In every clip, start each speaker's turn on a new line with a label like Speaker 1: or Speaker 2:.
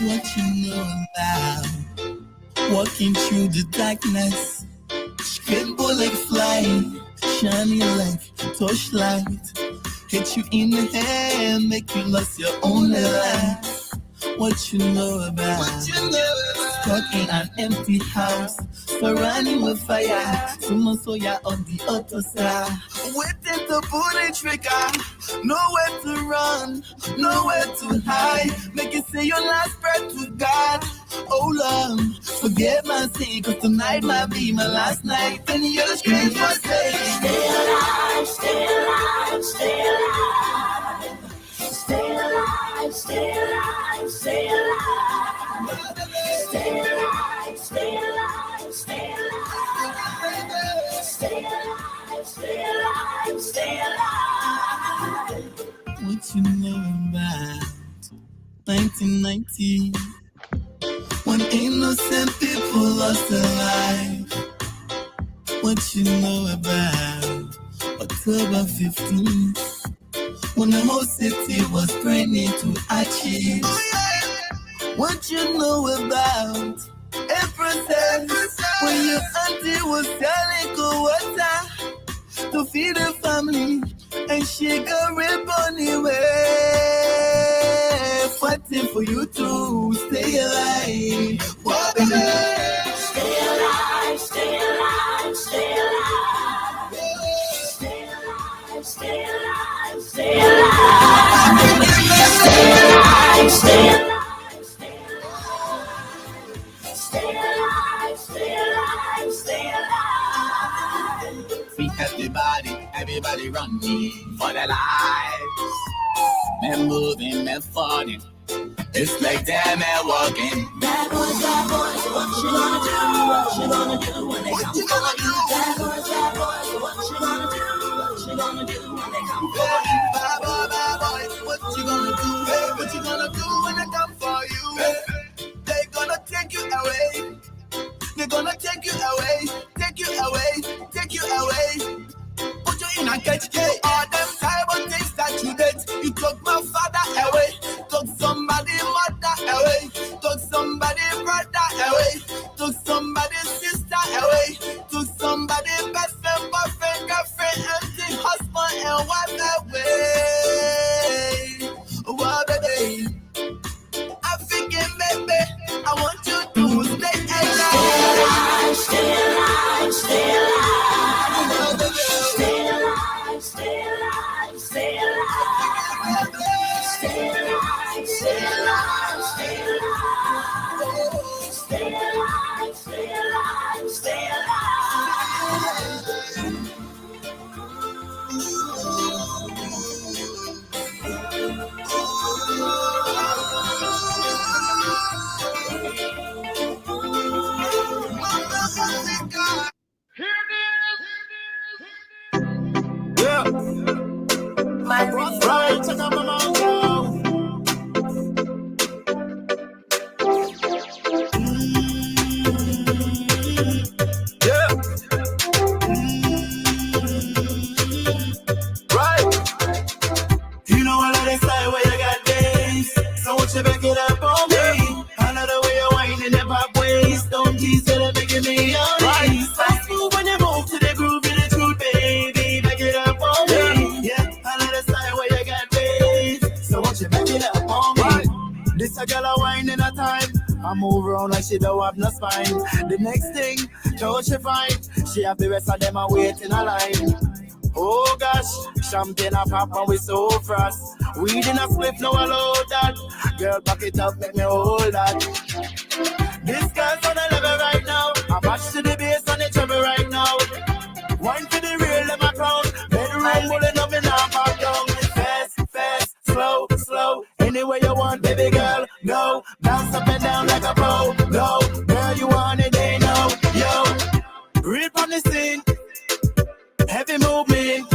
Speaker 1: What you know about walking through the darkness? Rainbow like flying, shining like torchlight. Hit you in the head, make you lose your only life. What you know about? Stuck in an empty house, surrounding with fire. Someone saw ya on the other side. Waiting to pull the trigger, nowhere to run, nowhere to hide. Make it say your last breath to God. Oh Lord, forget my sin, cause tonight might be my last night. And you're the scream for saying, stay alive, stay alive, stay alive. Stay alive, stay alive, stay alive. Stay alive, stay alive, stay alive. Stay alive, stay alive, stay alive. What you know about 1990? When innocent people lost their life. What you know about October 15th? When the whole city was praying to achieve. What you know about April 10th? When your auntie was selling cold water to feed her family, and she got reborn anyway, fighting for you to stay alive. Whoa, baby. Stay alive, stay alive, stay alive. Stay alive, stay alive, stay alive. Stay alive, stay alive. Stay alive, stay alive, stay alive. Free everybody running for their lives. Men moving, men falling. It's like them and walking. Bad boys, what you gonna do? What you gonna do when they come for you? Bad boys, what you gonna do? What you gonna do when they come for you? Bad boy, what you gonna do? What you gonna do when they come for you? They gonna take you away. They're gonna take you away, take you away, take you away. Put you in a cage, hey. All them terrible things that you did. You took my father away, took somebody mother away, took somebody brother away, took somebody sister away, took somebody best friend, boyfriend, girlfriend, auntie, husband, and wife away. Oh, baby, African baby, I want you to stay alive. Stay alive, stay alive, stay alive. Stay alive, stay alive, stay alive. Stay alive, stay alive, stay alive. Stay alive, stay alive,
Speaker 2: Yeah. My right, check out my mouth. Yeah. Right. You know I let it slide where you got days. So won't you back it up on me? Another way you're whining the pop waist. Don't tease till it making me on right. So smooth when you move to the groove in the truth, baby. Back it up on me. Yeah. Another slide where you got days. So won't you back it up on me? Right. This a girl a whine in a time. I move around like she don't have no spine. The next thing, don't she find? She have the rest of them a wait in a line. Oh gosh, champagne a pop and we so fast. Weed in a spliff, no allow that. Girl, back it up, make me hold that. This girl's on the level right now. I match to the bass and the treble right now. Wine for the real, let my crown. Bedroom bullet up in our back down. Fast, fast, slow, slow. Anywhere you want, baby girl, go. Bounce up and down like a pro. Go, girl, you want it, they know. Yo, real on the scene. Heavy movement.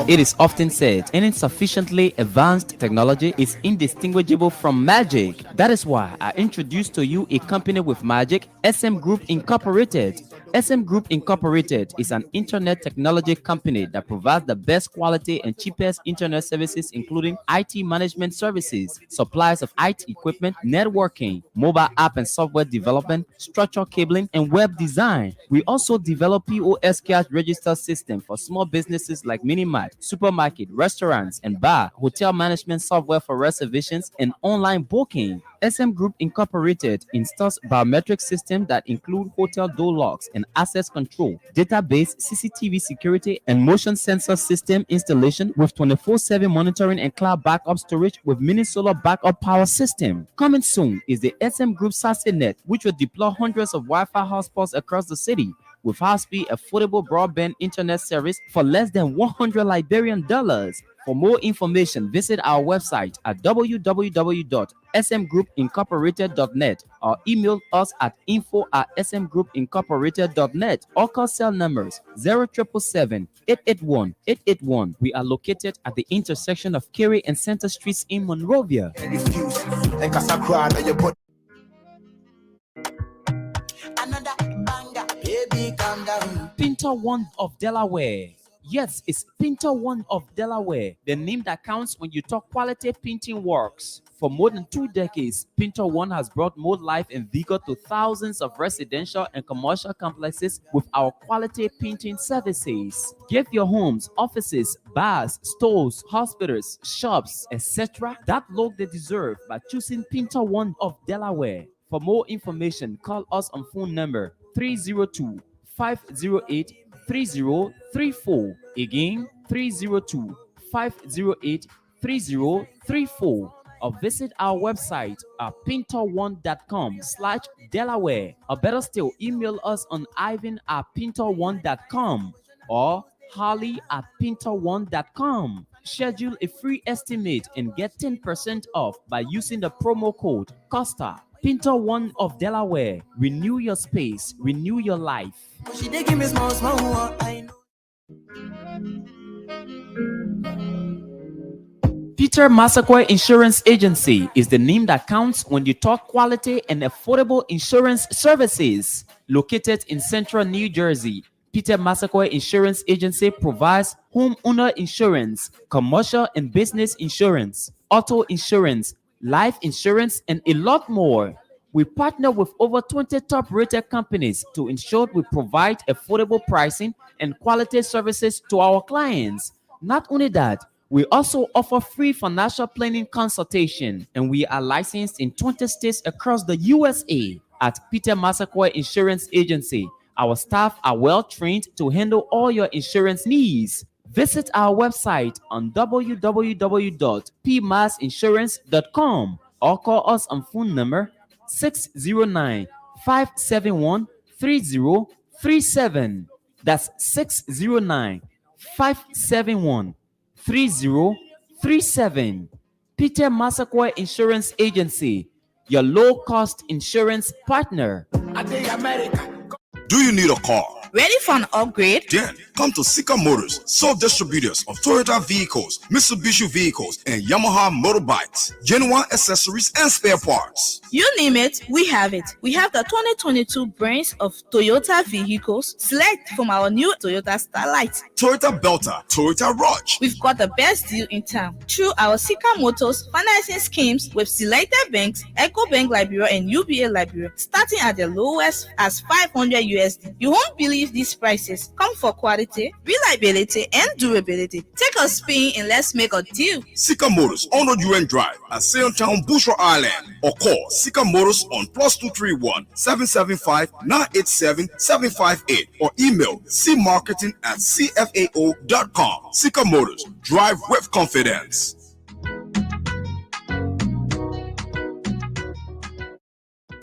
Speaker 3: It is often said insufficiently advanced technology is indistinguishable from magic. That is why I introduce to you a company with magic, SM Group Incorporated. SM Group Incorporated is an internet technology company that provides the best quality and cheapest internet services, including IT management services, supplies of IT equipment, networking, mobile app and software development, structural cabling, and web design. We also develop POS cash register system for small businesses like mini-mart, supermarket, restaurants, and bar, hotel management software for reservations and online booking. SM Group Incorporated installs biometric systems that include hotel door locks and access control, database, CCTV security, and motion sensor system installation with 24/7 monitoring and cloud backup storage with mini solar backup power system. Coming soon is the SM Group SASE-Net, which will deploy hundreds of Wi-Fi hotspots across the city with high-speed, affordable broadband internet service for less than $100 Liberian dollars. For more information, visit our website at www.smgroupincorporated.net or email us at info@smgroupincorporated.net or call cell numbers 0777-881-881. We are located at the intersection of Kerry and Center Streets in Monrovia. Pinter One of Delaware. Yes, it's Pinter One of Delaware, the name that counts when you talk quality painting works. For more than 2 decades, Pinter One has brought more life and vigor to thousands of residential and commercial complexes with our quality painting services. Give your homes, offices, bars, stores, hospitals, shops, etc. that look they deserve by choosing Pinter One of Delaware. For more information, call us on phone number 302-508-3034. Again, 302-508-3034. Or visit our website at pinter1.com/Delaware. Or better still, email us on ivan@pinter1.com or holly@pinter1.com. Schedule a free estimate and get 10% off by using the promo code Costa. Pinter One of Delaware. Renew your space, renew your life.
Speaker 2: She did give me small, I know.
Speaker 3: Peter Massaquoi Insurance Agency is the name that counts when you talk quality and affordable insurance services. Located in central New Jersey, Peter Massaquoi Insurance Agency provides homeowner insurance, commercial and business insurance, auto insurance, life insurance, and a lot more. We partner with over 20 top-rated companies to ensure we provide affordable pricing and quality services to our clients. Not only that, we also offer free financial planning consultation, and we are licensed in 20 states across the USA. At Peter Massaquoi Insurance Agency, our staff are well trained to handle all your insurance needs. Visit our website on www.pmassinsurance.com or call us on phone number 609-571-3037. That's 609-571-3037. Peter Massaquoi Insurance Agency, your low-cost insurance partner.
Speaker 4: Do you need a car?
Speaker 5: Ready for an upgrade?
Speaker 4: Then come to Sika Motors, sole distributors of Toyota vehicles, Mitsubishi vehicles, and Yamaha motorbikes, genuine accessories and spare parts.
Speaker 5: You name it, we have it. We have the 2022 brands of Toyota vehicles. Select from our new Toyota Starlight,
Speaker 4: Toyota Belter, Toyota Rush.
Speaker 5: We've got the best deal in town through our Sika Motors financing schemes with selected banks, EcoBank Liberia and UBA Liberia, starting at the lowest as $500 USD. You won't believe these prices. Come for quality, reliability, and durability. Take a spin and let's make a deal.
Speaker 4: Sika Motors on the UN Drive at Sailtown, Bushra Island, or call Sika Motors on +231 775 987 758 or email cmarketing@cfao.com. Sika Motors, drive with confidence.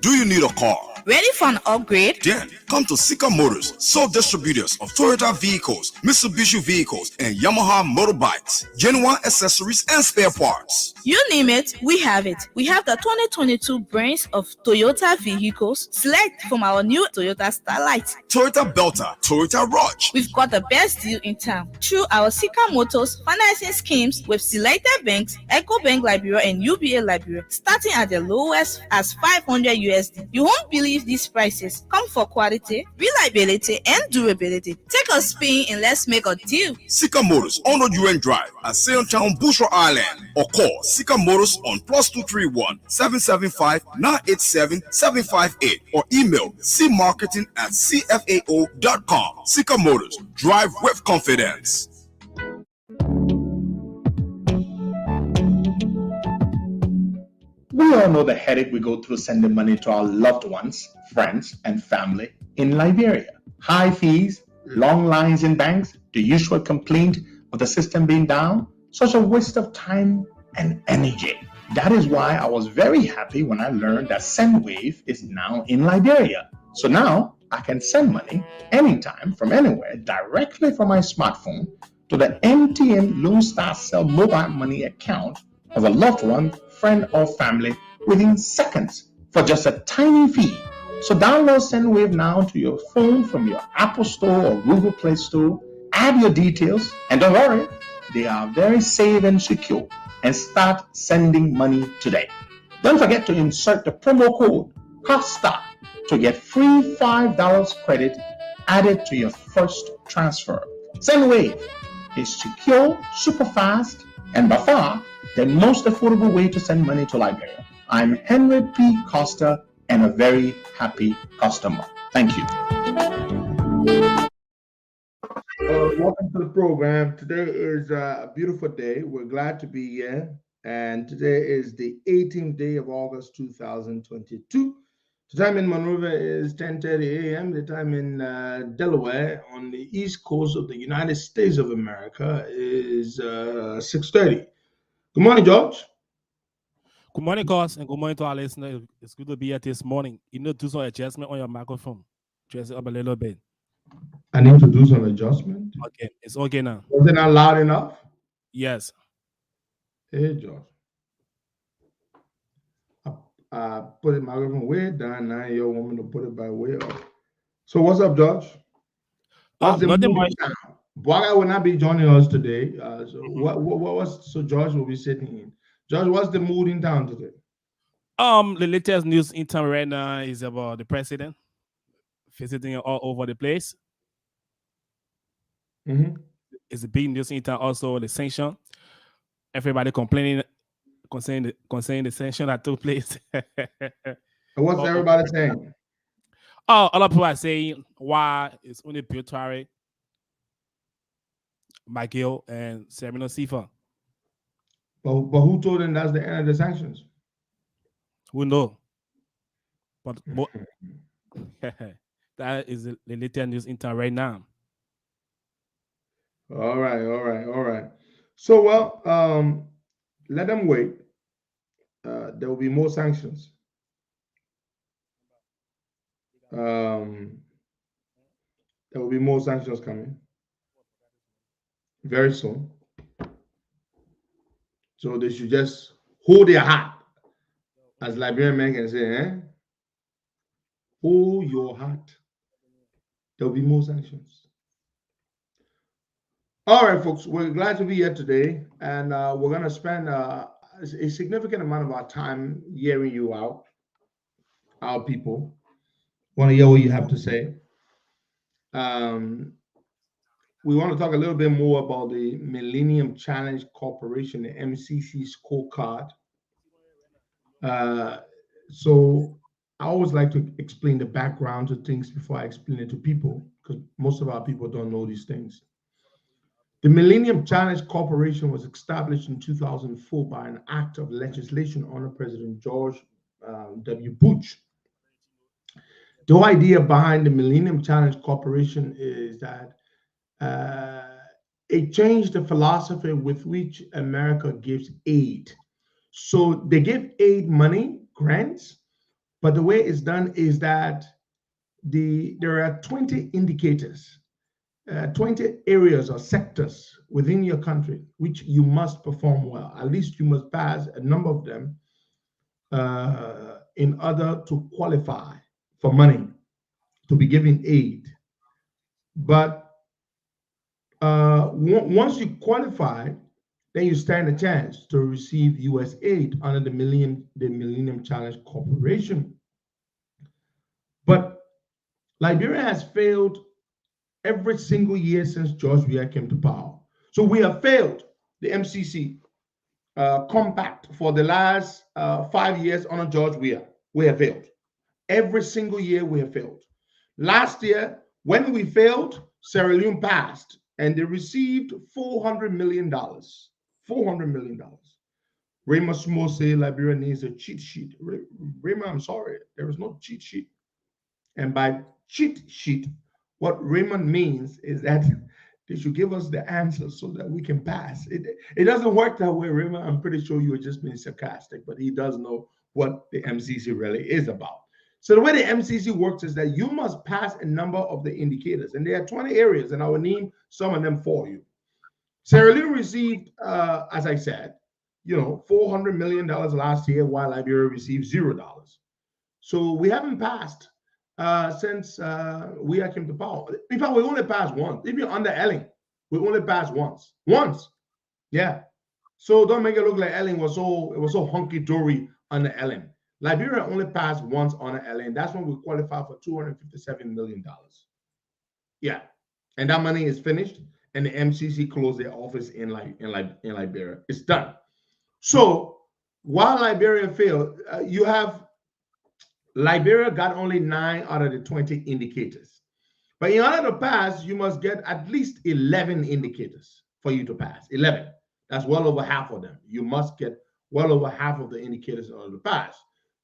Speaker 4: Do you need a car?
Speaker 5: Ready for an upgrade?
Speaker 4: Then come to Sika Motors, sole distributors of Toyota vehicles, Mitsubishi vehicles, and Yamaha motorbikes, genuine accessories and spare parts.
Speaker 5: You name it, we have it. We have the 2022 brands of Toyota vehicles. Select from our new Toyota Starlight.
Speaker 4: Toyota Belter, Toyota Rush.
Speaker 5: We've got the best deal in town through our Sika Motors financing schemes with selected banks, EcoBank Liberia and UBA Liberia, starting at the lowest as 500 USD. You won't believe these prices. Come for quality, reliability, and durability. Take a spin and let's make a deal.
Speaker 4: Sika Motors on UN Drive at Sanctions, Bushra Island, or call Sika Motors on +231 775 987 758 or email cmarketing@cfao.com. Sika Motors, drive with confidence.
Speaker 6: We all know the headache we go through sending money to our loved ones, friends, and family in Liberia. High fees, long lines in banks, the usual complaint of the system being down, such a waste of time and energy. That is why I was very happy when I learned that SendWave is now in Liberia. So now I can send money anytime from anywhere directly from my smartphone to the MTN Lone Star Cell mobile money account of a loved one, friend, or family within seconds for just a tiny fee. So download SendWave now to your phone from your Apple Store or Google Play Store. Add your details, and don't worry, they are very safe and secure. And start sending money today. Don't forget to insert the promo code COSTA to get free $5 credit added to your first transfer. SendWave is secure, super fast, and by far the most affordable way to send money to Liberia. I'm Henry P. Costa and a very happy customer. Thank you.
Speaker 7: Welcome to the program. Today is a beautiful day. We're glad to be here. And today is the 18th day of August 2022. The time in Monrovia is 10:30 a.m. The time in Delaware on the east coast of the United States of America is 6:30. Good morning, George.
Speaker 8: Good morning, Cos, and good morning to our listeners. It's good to be here this morning. You need to do some adjustment on your microphone. Dress it up a little bit.
Speaker 7: I need to do some adjustment.
Speaker 8: Okay, it's okay now.
Speaker 7: Was it not loud enough?
Speaker 8: Yes.
Speaker 7: Hey, George. I put the microphone way down. Now you want me to put it by way up. So what's up, George?
Speaker 8: Nothing much.
Speaker 7: Boaga will not be joining us today. So George will be sitting in. George, what's the mood in town today?
Speaker 8: The latest news in town right now is about the president visiting all over the place.
Speaker 7: Mm-hmm.
Speaker 8: It's a big news in town. Also, the sanction. Everybody complaining concerning the sanction that took place.
Speaker 7: What's everybody saying?
Speaker 8: Oh, a lot of people are saying why it's only Buhari, McGill, and Semino Sifa.
Speaker 7: But who told them that's the end of the sanctions?
Speaker 8: Who know? But that is the latest news in town right now.
Speaker 7: All right. So, well, let them wait. There will be more sanctions. There will be more sanctions coming very soon. So they should just hold their hat, as Liberian men can say, hold your hat. There will be more sanctions. All right, folks, we're glad to be here today, and we're going to spend a significant amount of our time hearing you out, our people. Want to hear what you have to say. We want to talk a little bit more about the Millennium Challenge Corporation, the MCC scorecard. So I always like to explain the background to things before I explain it to people, because most of our people don't know these things. The Millennium Challenge Corporation was established in 2004 by an act of legislation under President George W. Bush. The whole idea behind the Millennium Challenge Corporation is that it changed the philosophy with which America gives aid. So they give aid money, grants, but the way it's done is that there are 20 indicators 20 areas or sectors within your country which you must perform well. At least you must pass a number of them in order to qualify for money, to be given aid. But once you qualify, then you stand a chance to receive U.S. aid under the Millennium Challenge Corporation. But Liberia has failed every single year since George Weah came to power. So we have failed the MCC compact for the last 5 years under George Weah. We have failed. Every single year we have failed. Last year, when we failed, Sierra Leone passed and they received $400 million. $400 million. Raymond Small say Liberia needs a cheat sheet. Raymond, I'm sorry, there is no cheat sheet. And by cheat sheet, what Raymond means is that they should give us the answers so that we can pass. It doesn't work that way, Raymond. I'm pretty sure you were just being sarcastic, but he does know what the MCC really is about. So the way the MCC works is that you must pass a number of the indicators, and there are 20 areas, and I will name some of them for you. Sierra Leone received, as I said, $400 million last year, while Liberia received $0. So we haven't passed since we came to power. In fact, we only passed once. Even under Ellen, we only passed once. Once, yeah. So don't make it look like Ellen was so hunky-dory under Ellen. Liberia only passed once under Ellen. That's when we qualified for $257 million. Yeah, and that money is finished, and the MCC closed their office in Liberia. It's done. So while Liberia failed, you have Liberia got only 9 out of the 20 indicators. But in order to pass, you must get at least 11 indicators for you to pass. 11. That's well over half of them. You must get well over half of the indicators in order to pass.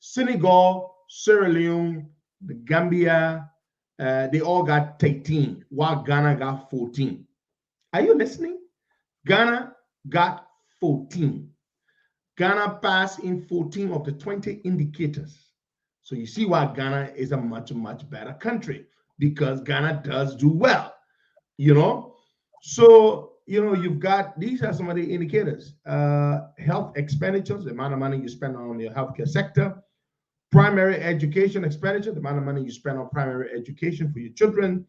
Speaker 7: Senegal, Sierra Leone, the Gambia, they all got 13, while Ghana got 14. Are you listening? Ghana got 14. Ghana passed in 14 of the 20 indicators. So you see why Ghana is a much, much better country, because Ghana does do well, So, you've got, these are some of the indicators. Health expenditures, the amount of money you spend on the healthcare sector. Primary education expenditure, the amount of money you spend on primary education for your children.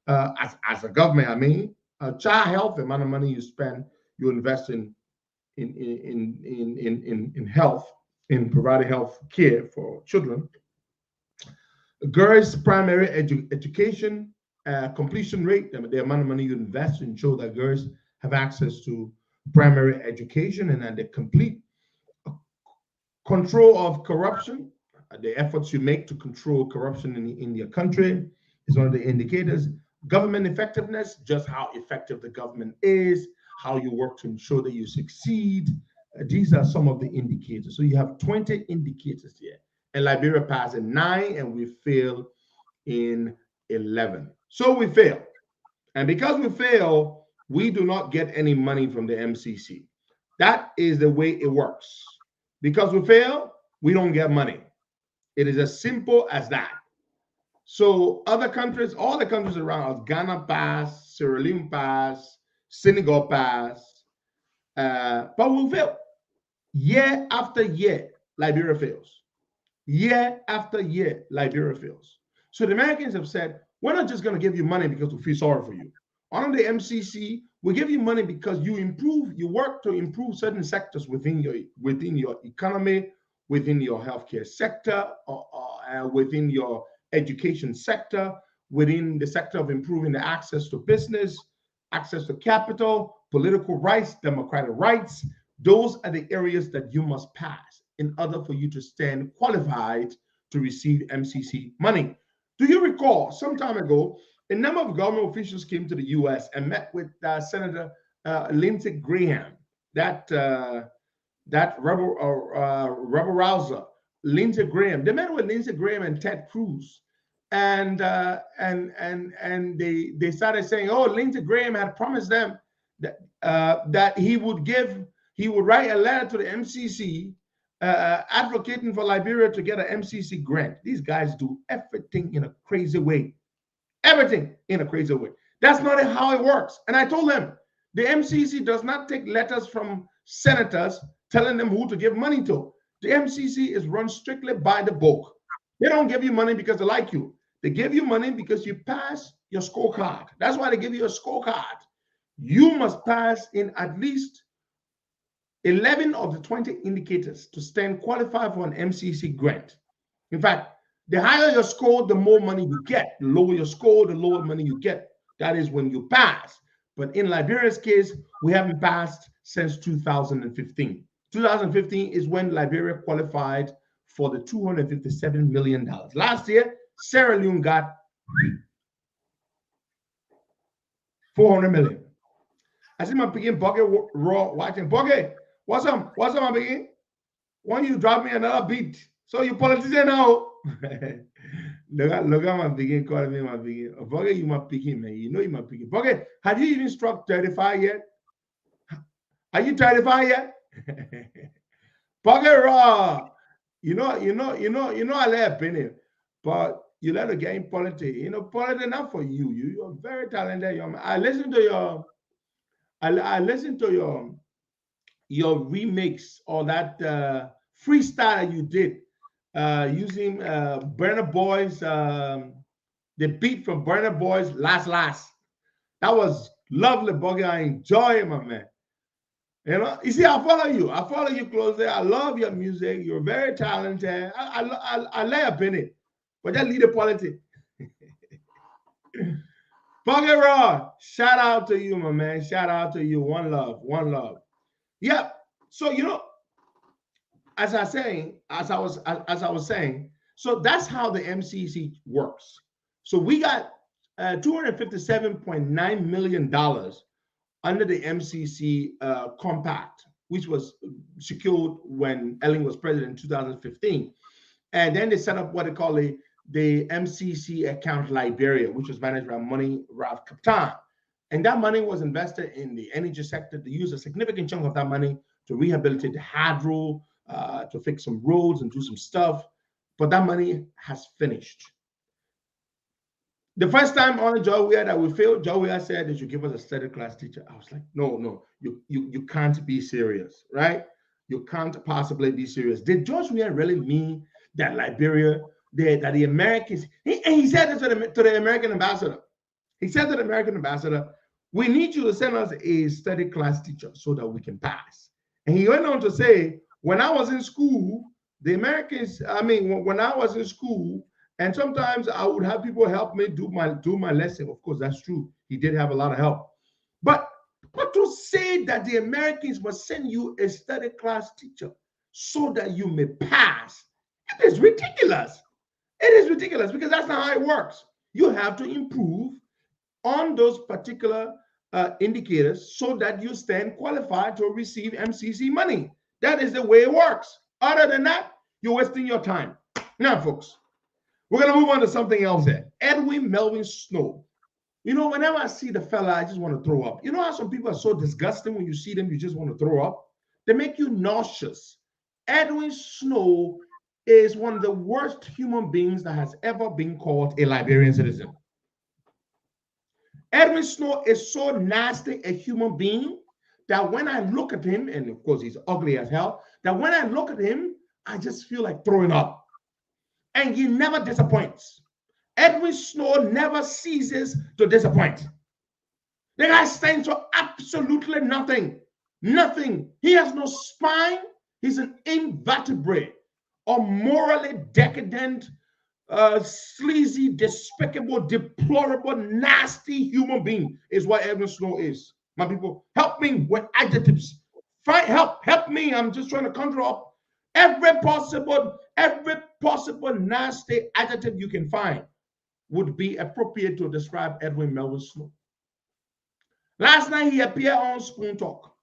Speaker 7: As a government, I mean. Child health, the amount of money you invest in health, in providing health care for children. Girls' primary education completion rate, the amount of money you invest to ensure that girls have access to primary education and that they complete. Control of corruption, the efforts you make to control corruption in your country is one of the indicators. Government effectiveness, just how effective the government is, how you work to ensure that you succeed. These are some of the indicators. So you have 20 indicators here. And Liberia passed in 9, and we fail in 11. So we fail. And because we fail, we do not get any money from the MCC. That is the way it works. Because we fail, we don't get money. It is as simple as that. So other countries, all the countries around us, Ghana passed, Sierra Leone passed, Senegal passed, but we fail. Year after year, Liberia fails. Year after year, Liberia fails. So the Americans have said, we're not just going to give you money because we feel sorry for you. Under the MCC, we give you money because you work to improve certain sectors within your economy, within your healthcare sector, within your education sector, within the sector of improving the access to business, access to capital, political rights, democratic rights. Those are the areas that you must pass in order for you to stand qualified to receive MCC money. Do you recall some time ago, a number of government officials came to the U.S. and met with Senator Lindsey Graham, that rebel rouser, Lindsey Graham. They met with Lindsey Graham and Ted Cruz, and they started saying, "Oh, Lindsey Graham had promised them that he would write a letter to the MCC advocating for Liberia to get an MCC grant." These guys do everything in a crazy way. Everything in a crazy way. That's not how it works. And I told them, the MCC does not take letters from senators telling them who to give money to. The MCC is run strictly by the book. They don't give you money because they like you. They give you money because you pass your scorecard. That's why they give you a scorecard. You must pass in at least 11 of the 20 indicators to stand qualified for an MCC grant. In fact, the higher your score, the more money you get. The lower your score, the lower money you get. That is when you pass. But in Liberia's case, we haven't passed since 2015. 2015 is when Liberia qualified for the $257 million. Last year, Sierra Leone got 400 million. I see my picking bucket raw watching. Bucket, what's up? What's up, my picking? Why don't you drop me another beat? So you politician now. look at my picking calling me my picking. Bucket, you my picking, man. You know you my picking. Bucket, have you even struck 35 yet? Are you 35 yet? Bucket raw. You know, I let opinion, but you let a game politics. You know, politics not for you. You're very talented young man. I listened to your remix or that freestyle you did using Burna Boy's the beat from Burna Boy's Last. That was lovely, Buggy. I enjoy it, my man. You know, you see, I follow you. I follow you closely. I love your music. You're very talented. I lay up in it, but that lead the politics. Buggy Raw, shout out to you, my man. Shout out to you. One love, one love. Yeah. So you know, as I was saying, so that's how the MCC works. So we got $257.9 million under the MCC compact, which was secured when Ellen was president in 2015. And then they set up what they call the MCC account Liberia, which was managed by Money Ralph Captain. And that money was invested in the energy sector. They used a significant chunk of that money to rehabilitate the hydro, to fix some roads and do some stuff. But that money has finished. The first time on Joe Weir that we failed, Joe Weir said they should give us a study class teacher. I was like, no, you can't be serious, right? You can't possibly be serious. Did George Weir really mean that Liberia, that the Americans, he said this to the American ambassador. He said to the American ambassador, we need you to send us a study class teacher so that we can pass. And he went on to say, when I was in school, the Americans, when I was in school, and sometimes I would have people help me do my lesson. Of course, that's true. He did have a lot of help. But to say that the Americans must send you a study class teacher so that you may pass, it is ridiculous. It is ridiculous because that's not how it works. You have to improve on those particular indicators so that you stand qualified to receive MCC money. That is the way it works. Other than that, you're wasting your time. Now, folks, we're going to move on to something else here. Edwin Melvin Snow. You know, whenever I see the fella, I just want to throw up. You know how some people are so disgusting when you see them, you just want to throw up? They make you nauseous. Edwin Snow is one of the worst human beings that has ever been called a Liberian citizen. Edwin Snow is so nasty a human being that when I look at him, and of course he's ugly as hell, that when I look at him, I just feel like throwing up. And he never disappoints. Edwin Snow never ceases to disappoint. The guy stands for absolutely nothing. Nothing. He has no spine. He's an invertebrate, a morally decadent, sleazy, despicable, deplorable, nasty human being is what Edwin Snow is. My people, help me with adjectives. Help me. I'm just trying to conjure up every possible nasty adjective you can find would be appropriate to describe Edwin Melvin Snow. Last night he appeared on Spoon Talk,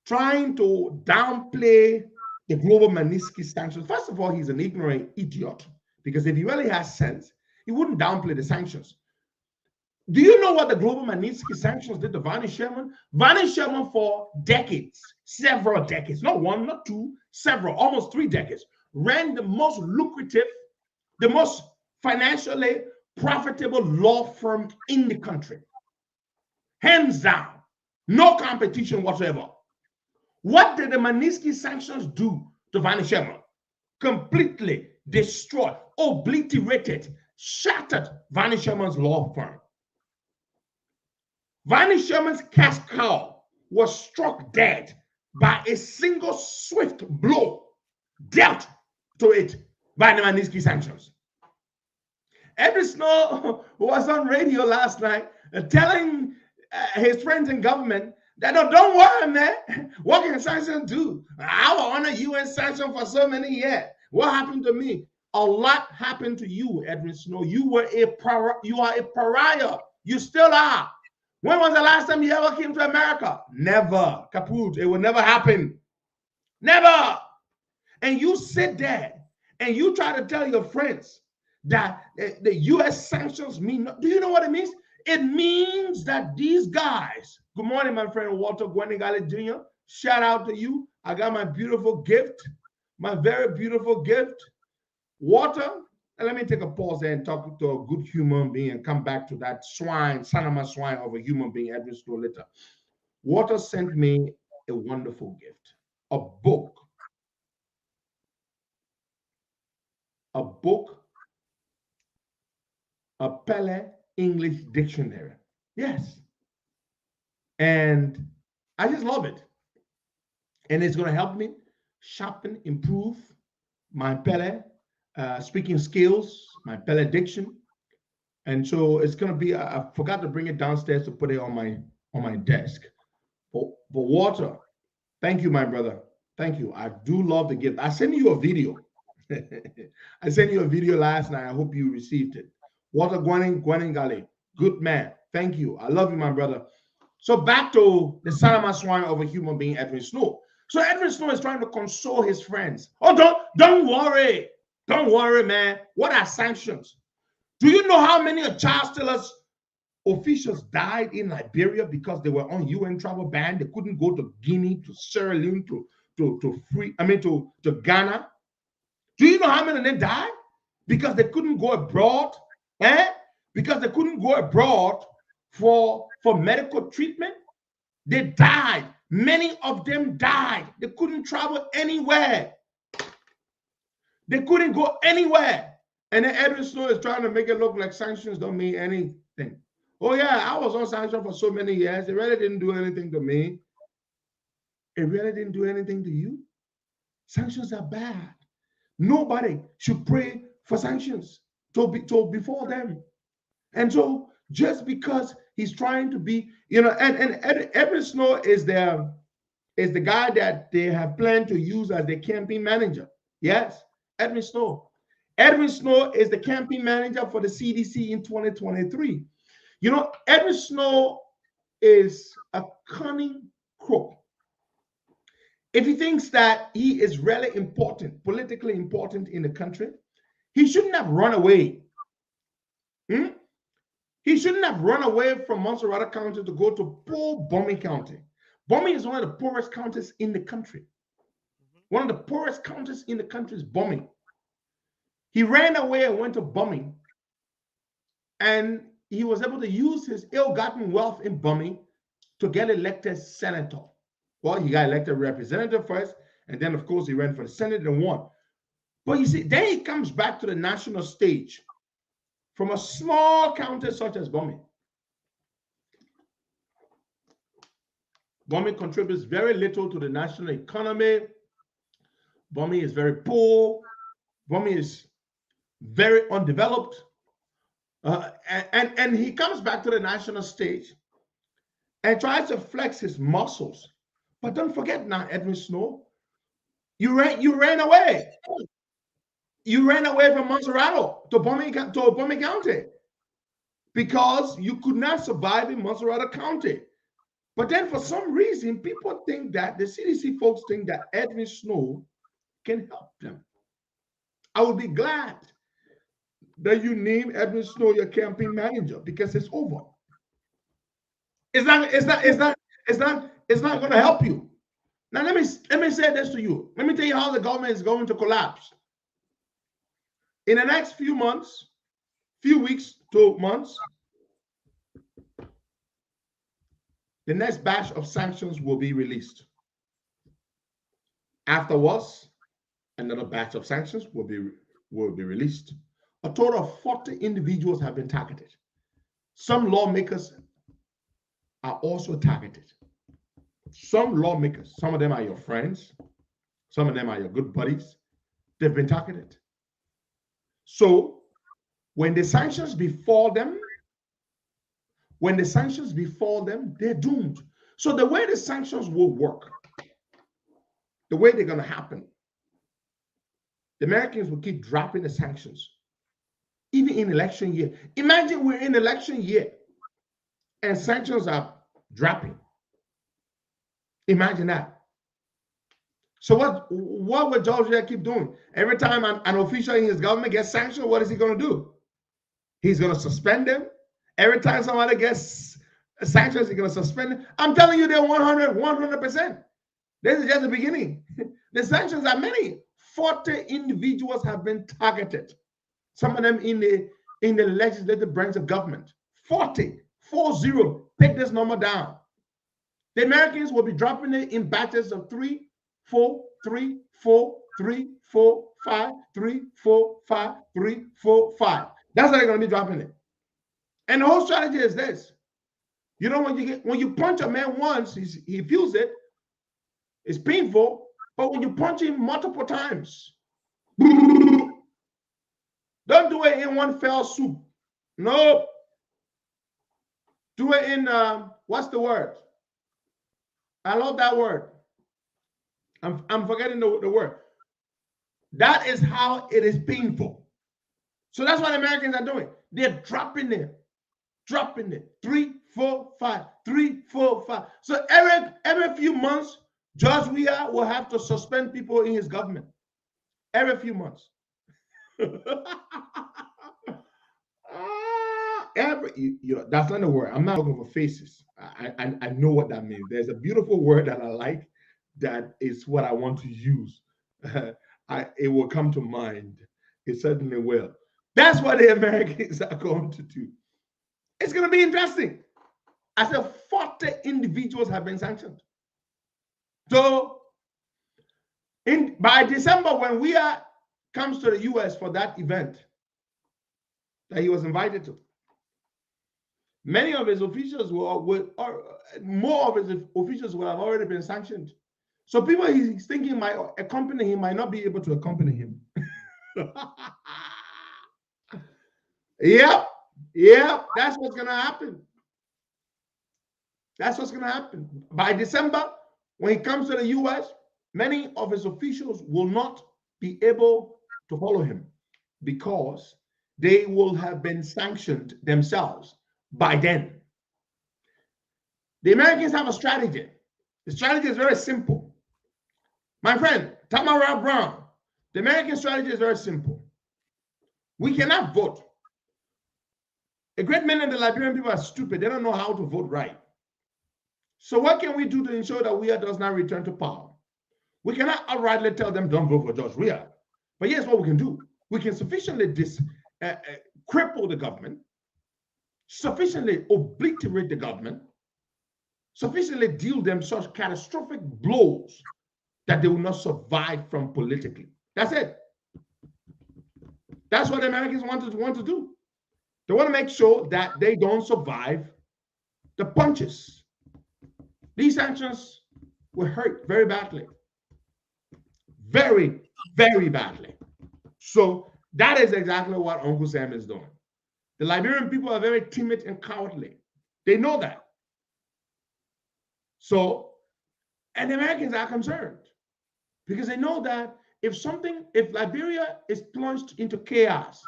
Speaker 7: trying to downplay the global Magnitsky sanctions. First of all, he's an ignorant idiot, because if he really has sense, he wouldn't downplay the sanctions. Do you know what the global Magnitsky sanctions did to Varney Sherman? Varney Sherman for decades, several decades, not one, not two, several, almost 3 decades, ran the most lucrative, the most financially profitable law firm in the country. Hands down. No competition whatsoever. What did the Magnitsky sanctions do to Vani Sherman? Completely destroyed, obliterated, shattered Vani Sherman's law firm. Vani Sherman's cash cow was struck dead by a single swift blow dealt to it by the Magnitsky sanctions. Edward Snow was on radio last night telling his friends in government that don't worry, man. What can sanctions do? I will honor UN sanction for so many years. What happened to me? A lot happened to you, Edwin Snow. You are a pariah. You still are. When was the last time you ever came to America? Never. Kaput. It will never happen. Never. And you sit there and you try to tell your friends that the U.S. sanctions mean, do you know what it means? It means that these guys, good morning, my friend Walter Guanigale Jr., shout out to you. I got my beautiful gift, my very beautiful gift. Walter, and let me take a pause there and talk to a good human being and come back to that swine, Sanama swine of a human being, Edwin Snow later. Walter sent me a wonderful gift, a book, a Pele English dictionary. Yes. And I just love it. And it's going to help me sharpen, improve my Pele speaking skills, my Pele diction. And so it's going to be, I forgot to bring it downstairs to put it on my desk. But Walter, thank you, my brother. Thank you. I do love the gift. I sent you a video. I sent you a video last night. I hope you received it. Walter Guaningale, good man. Thank you. I love you, my brother. So back to the Sanama swine of a human being, Edwin Snow. So Edwin Snow is trying to console his friends. Oh, don't worry. Don't worry, man. What are sanctions? Do you know how many child stealers officials died in Liberia because they were on UN travel ban? They couldn't go to Guinea, to Sierra Leone, to Ghana. Do you know how many of them died? Because they couldn't go abroad, because they couldn't go abroad for medical treatment. They died. Many of them died. They couldn't travel anywhere. They couldn't go anywhere. And then Edwin Snow is trying to make it look like sanctions don't mean anything. Oh yeah, I was on sanctions for so many years. It really didn't do anything to me. It really didn't do anything to you. Sanctions are bad. Nobody should pray for sanctions to before them. And so just because he's trying to be, and Edwin Snow is the guy that they have planned to use as the campaign manager. Yes, Edwin Snow. Edwin Snow is the campaign manager for the CDC in 2023. Edwin Snow is a cunning crook. If he thinks that he is really important, politically important in the country, he shouldn't have run away. He shouldn't have run away from Montserrat County to go to poor Bomi County. Bomi is one of the poorest counties in the country. One of the poorest counties in the country is Bomi. He ran away and went to Bomi, and he was able to use his ill-gotten wealth in Bomi to get elected senator. Well, he got elected representative first, and then, of course, he ran for the Senate and won. But you see, then he comes back to the national stage from a small county such as Bomi. Bomi contributes very little to the national economy. Bomi is very poor. Bomi is very undeveloped. And he comes back to the national stage and tries to flex his muscles. But don't forget now, Edwin Snow, you ran away. You ran away from Montserrat to Bomi County because you could not survive in Montserrat County. But then for some reason, people think that the CDC folks think that Edwin Snow can help them. I would be glad that you name Edwin Snow your campaign manager because it's over. It's not going to help you. Now let me say this to you. Let me tell you how the government is going to collapse. In the next few months, few weeks, 2 months, the next batch of sanctions will be released. Afterwards, another batch of sanctions will be released. A total of 40 individuals have been targeted. Some lawmakers are also targeted. Some lawmakers, some of them are your friends, some of them are your good buddies, they've been targeted. So when the sanctions befall them, they're doomed. So the way the sanctions will work, the way they're going to happen, the Americans will keep dropping the sanctions, even in election year. Imagine we're in election year and sanctions are dropping. Imagine that. So what would Georgia keep doing? Every time an official in his government gets sanctioned, what is he going to do? He's going to suspend them. Every time somebody gets sanctions, he's going to suspend them. I'm telling you, they're 100%. This is just the beginning. The sanctions are many. 40 individuals have been targeted. Some of them in the legislative branch of government. 40. Take this number down. The Americans will be dropping it in batches of 3, 4, 3, 4, 3, 4, 5, 3, 4, 5, 3, 4, 5. That's how they're going to be dropping it. And the whole strategy is this. You know, when you punch a man once, he feels it. It's painful. But when you punch him multiple times, don't do it in one fell swoop. No. Do it in, what's the word? I love that word. I'm forgetting the word. That is how it is painful. So that's what Americans are doing. They're dropping it. 3, 4, 5, 3, 4, 5. So every few months, George Weah will have to suspend people in his government. Every few months. That's not the word. I'm not looking for faces. I know what that means. There's a beautiful word that I like that is what I want to use. It will come to mind. It certainly will. That's what the Americans are going to do. It's going to be interesting. I said 40 individuals have been sanctioned. So by December, when Weah comes to the US for that event that he was invited to, many of his officials more of his officials will have already been sanctioned. So people he's thinking might accompany him might not be able to accompany him. Yep, that's what's going to happen. That's what's going to happen. By December, when he comes to the US, many of his officials will not be able to follow him because they will have been sanctioned themselves by then. The Americans have a strategy. The strategy is very simple. My friend, Tamara Brown, the American strategy is very simple. We cannot vote. A great many of the Liberian people are stupid. They don't know how to vote right. So what can we do to ensure that Weah does not return to power? We cannot outrightly tell them don't vote for George Weah. But here's what we can do. We can sufficiently cripple the government, sufficiently obliterate the government, sufficiently deal them such catastrophic blows that they will not survive from politically. That's it. That's what the Americans want to do. They want to make sure that they don't survive the punches. These sanctions will hurt very badly. Very, very badly. So that is exactly what Uncle Sam is doing. The Liberian people are very timid and cowardly. They know that. So, and the Americans are concerned because they know that if Liberia is plunged into chaos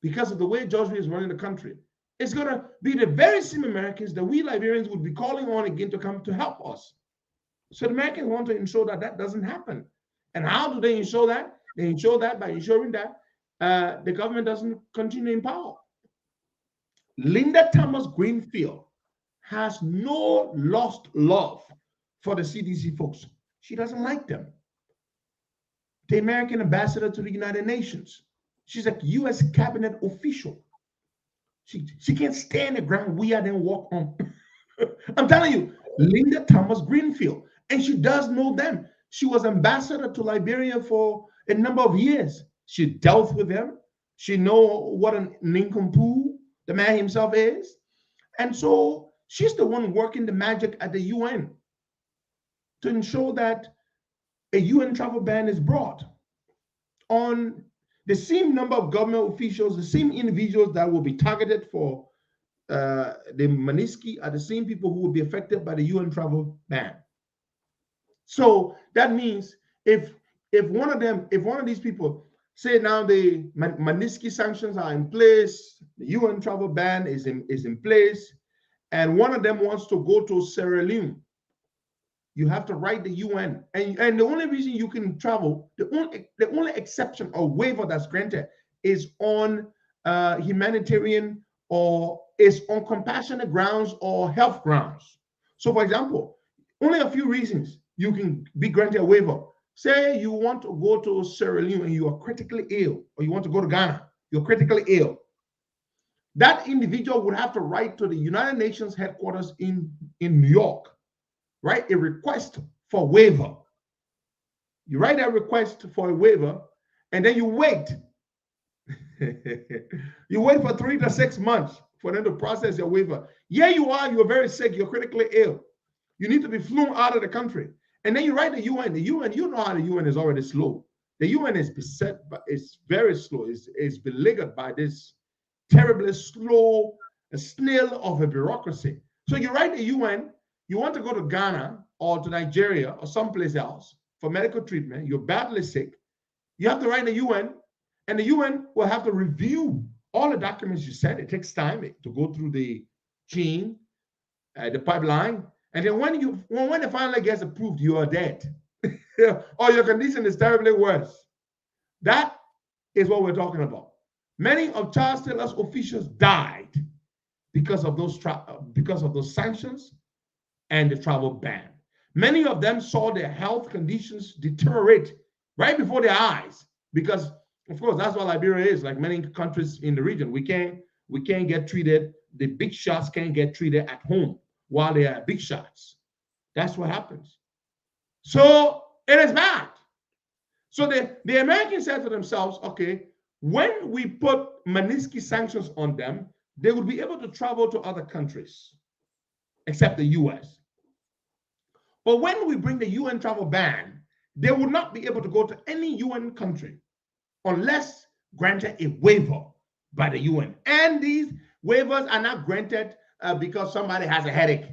Speaker 7: because of the way George Weah is running the country, it's going to be the very same Americans that we Liberians would be calling on again to come to help us. So the Americans want to ensure that that doesn't happen. And how do they ensure that? They ensure that by ensuring that the government doesn't continue in power. Linda Thomas Greenfield has no lost love for the CDC folks. She doesn't like them. The American ambassador to the United Nations. She's a U.S. cabinet official. She can't stand the ground we are then walk on. I'm telling you, Linda Thomas Greenfield, and she does know them. She was ambassador to Liberia for a number of years. She dealt with them. She know what a nincompoop the man himself is. And so she's the one working the magic at the UN to ensure that a UN travel ban is brought on the same number of government officials, the same individuals that will be targeted for the Manisky are the same people who will be affected by the UN travel ban. So that means if one of these people say now the Manisky sanctions are in place, the UN travel ban is in place, and one of them wants to go to Sierra Leone, you have to write the UN, and the only reason you can travel, the only exception or waiver that's granted is on humanitarian or is on compassionate grounds or health grounds. So, for example, only a few reasons you can be granted a waiver. Say you want to go to Sierra Leone and you are critically ill, or you want to go to Ghana, you're critically ill. That individual would have to write to the United Nations headquarters in New York, write a request for waiver. You write that request for a waiver, and then you wait. You wait for 3 to 6 months for them to process your waiver. Yeah, you're very sick, you're critically ill. You need to be flown out of the country. And then you write the UN. The UN, you know how the UN is already slow. The UN is beset, but it's very slow. It's beleaguered by this terribly slow snail of a bureaucracy. So you write the UN, you want to go to Ghana or to Nigeria or someplace else for medical treatment, you're badly sick, you have to write the UN, and the UN will have to review all the documents you sent. It takes time to go through the chain, the pipeline, and then when it finally gets approved, you are dead, or your condition is terribly worse. That is what we're talking about. Many of Charles Taylor's officials died because of those sanctions and the travel ban. Many of them saw their health conditions deteriorate right before their eyes because, of course, that's what Liberia is. Like many countries in the region, we can't get treated. The big shots can't get treated at home while they are big shots. That's what happens. So it is bad. So the Americans said to themselves, okay, when we put Manisky sanctions on them, they would be able to travel to other countries, except the US. But when we bring the UN travel ban, they will not be able to go to any UN country unless granted a waiver by the UN. And these waivers are not granted because somebody has a headache.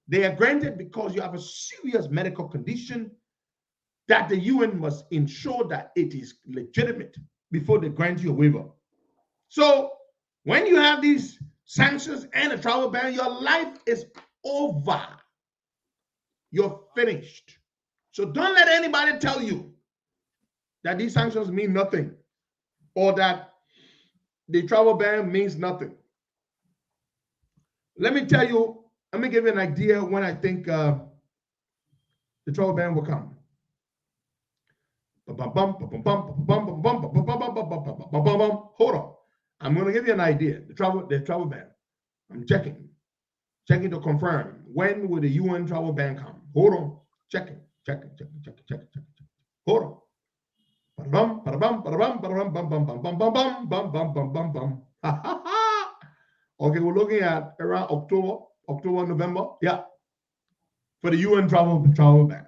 Speaker 7: They are granted because you have a serious medical condition that the UN must ensure that it is legitimate before they grant you a waiver. So when you have these sanctions and a travel ban, your life is over. You're finished. So don't let anybody tell you that these sanctions mean nothing or that the travel ban means nothing. Let me give you an idea when I think the travel ban will come. Hold on. I'm going to give you an idea. The travel ban. I'm checking to confirm. When will the UN travel ban come? Hold on. Checking. Hold on. Okay, we're looking at around October, November. Yeah. For the UN travel ban.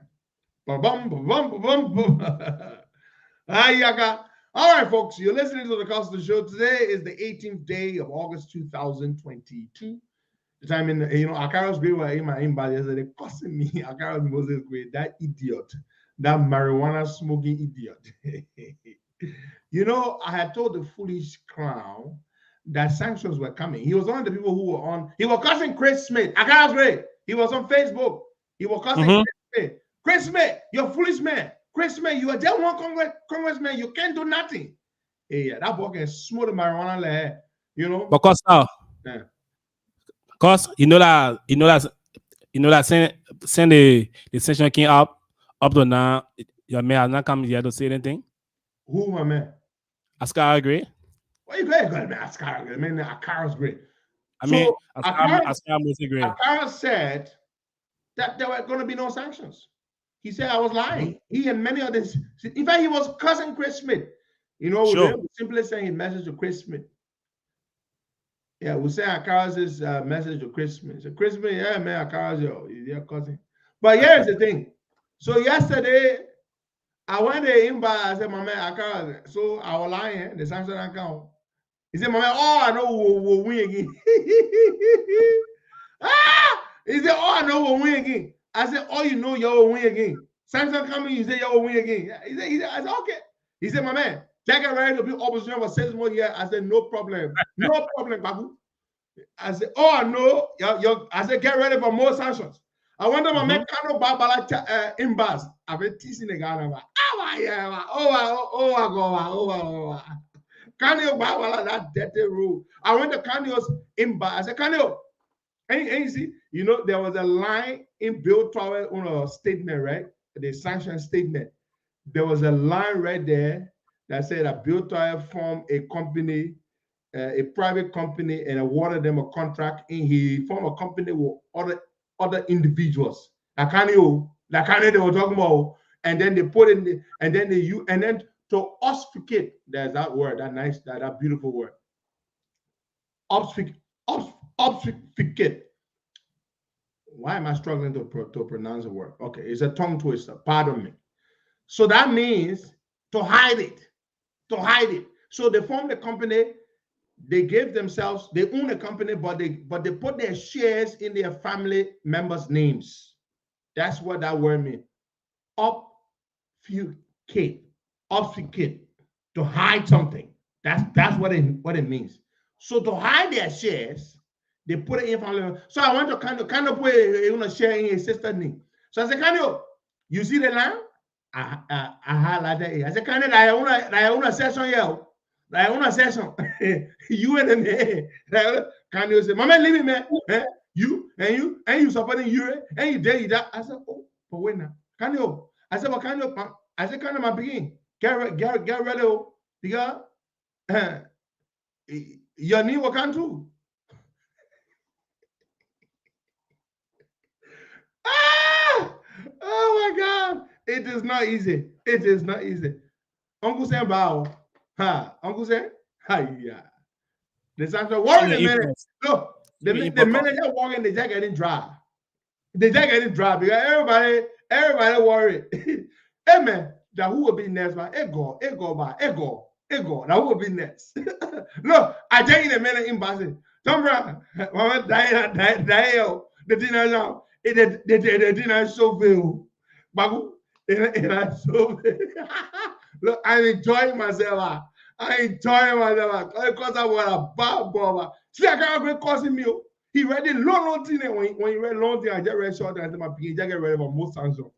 Speaker 7: All right, folks, you're listening to the Costa Show. Today is the 18th day of August 2022. The time in Akaro's grave were in my inbox. They're cussing me. Akaro's Moses grave, that idiot, that marijuana smoking idiot. I had told the foolish clown that sanctions were coming. He was one of the people who were on. He was cussing Chris Smith. Akaro's grave. He was on Facebook. He was cussing Chris Smith. Chris Smith, you're a foolish man. Chris Smith, you are just one congressman. You can't do nothing. Yeah, that boy can smoke the marijuana,
Speaker 8: Because now, because since the session came up to now, your man has not come here to say anything.
Speaker 7: Who, my man?
Speaker 8: Oscar agree.
Speaker 7: What you got, man? Ascara, man, Akara's great.
Speaker 8: I mean,
Speaker 7: So
Speaker 8: Ascar mostly great.
Speaker 7: Akara said that there were going to be no sanctions. He said I was lying. He and many others. In fact, he was cussing Chris Smith. You know,
Speaker 8: Sure.
Speaker 7: we're simply saying his message to Chris Smith. Yeah, we say Akara's message to Chris Smith. So Chris Smith, yeah, man, Akara's your cousin. But here's the thing. So yesterday, I went there in bar. I said, my man, Akara. So I was lying. The sanction account. He said, my man, oh, I know we'll win again. He said, oh, I know we'll win again. I said, oh, you know you'll win again. Sanction coming, you say you'll win again. He said, I said, okay. He said, my man, Jack ready to be opposition for 6 more years. I said, no problem. No problem, Babu. I said, oh, I know. I said, get ready for more sanctions. I wonder my man Kano Babala Imbas. I've been teasing the guy. Oh, Kanyo Babala, that dirty rule. I went to Kanyo's Imbas. I said, Kanyo, and you see, you know, there was a line in Bill Tower on a statement, right? The sanction statement. There was a line right there that said that Bill Tower formed a company, a private company, and awarded them a contract, and he formed a company with other individuals. Like they were talking about, and then they put in the, and then to obfuscate, there's that word, that nice, that beautiful word. Obfuscate. Why am I struggling to pronounce a word? Okay, it's a tongue twister. Pardon me. So that means to hide it. To hide it. So they formed a company. They gave themselves, they own a company, but they put their shares in their family members' names. That's what that word means. Obfuscate. Obfuscate. To hide something. That's what it means. So to hide their shares, they put it in family. So I want to kind of put a share in his sister's name. So I said, Kano, you see the line? I highlighted it. I said, Kano, I own a session here. I own a session. You and me. Kano said, Mama, leave me, man. You supporting you, and you dare that. I said, oh, but wait now. Kano. I said, well, Kano, my begin. Get ready, because your knee will come too. Oh my God. It is not easy. It is not easy. Uncle Sam bow. Uncle Sam. Yeah. The sanction worry the minute. Look, the minute they walk in, the jacket didn't dry. The jacket didn't dry because everybody worried. Hey man, that who will be next? Ego. Now who will be next? Look, I tell you the minute in Boston. Don't run. Mama die. The dinner now. The dinner so full. Bagu. Look, I'm enjoying myself. Because I want a bad boy. See, I can't go causing me. He read it long thing. When he read long thing, I just read short and I said, my pig, just get ready for most sanction.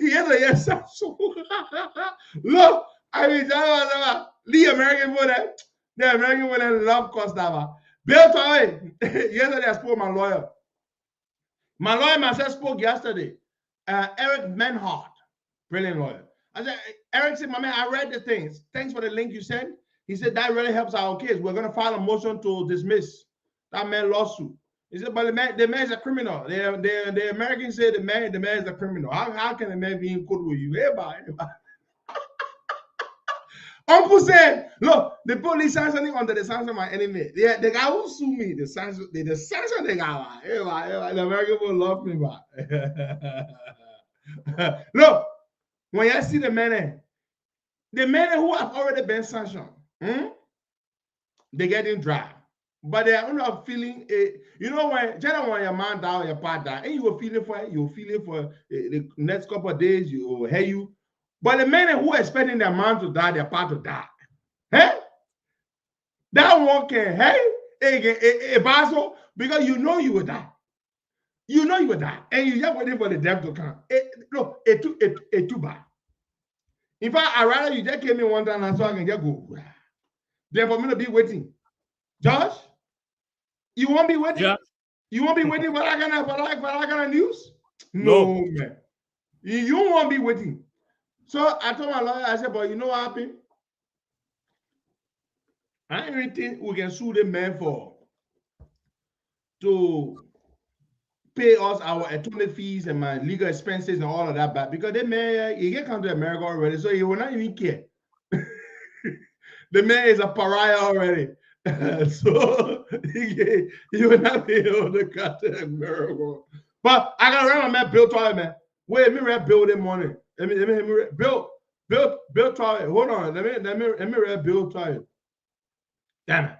Speaker 7: He has a yes sanction. Look, I mean, the American women love Costa. Bill Tower. Yesterday I spoke to my lawyer. My lawyer myself spoke yesterday. Eric Menhardt, brilliant lawyer. I said, Eric said, my man, I read the things. Thanks for the link you sent. He said, that really helps our case. We're going to file a motion to dismiss that man lawsuit. He said, but the man is a criminal. The Americans say the man is a criminal. How can a man be in court with you? Everybody. Uncle said, look, the police sanctioning under the sanction of my enemy. The guy who sue me, the sanction the guy. The American will love me. Look, when you see the men who have already been sanctioned, they getting dry. But they are not feeling it. You know, when your man down, your part down, and you will feel it for the next couple of days, you will hear you. But the men who are expecting their man to die, their part to die. Hey? That one can, a basel, because you know you will die. You know you will die. And you're just waiting for the death to come. Look, it's too bad. In fact, I'd rather you just came in one time and so I can just go. Then for me to be waiting. Josh, you won't be waiting? Yeah. You won't be waiting for that kind of news? No, man. You won't be waiting. So I told my lawyer, I said, but you know what happened? I don't even think we can sue the man to pay us our attorney fees and my legal expenses and all of that back because the man he get come to America already, so he will not even care. The man is a pariah already. So he will not be able to come to America. But I gotta run my man Bill Toy, man. Wait, let me read Bill this morning. Let me Bill Toy. Hold on. Let me read Bill Toy. Damn it.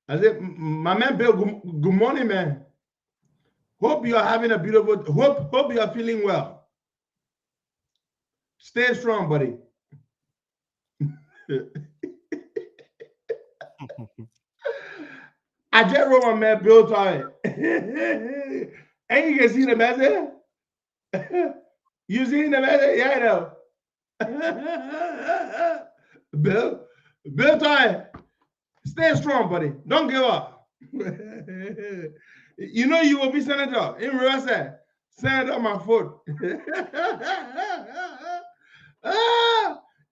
Speaker 7: I said, my man Bill, good morning, man. Hope you are having a beautiful, hope you are feeling well. Stay strong, buddy. I just wrote my man Bill Toy. And you can see the message? You see the message? Yeah, I know. Bill Toy. Stay strong, buddy. Don't give up. You know you will be senator. In reverse, senator my foot.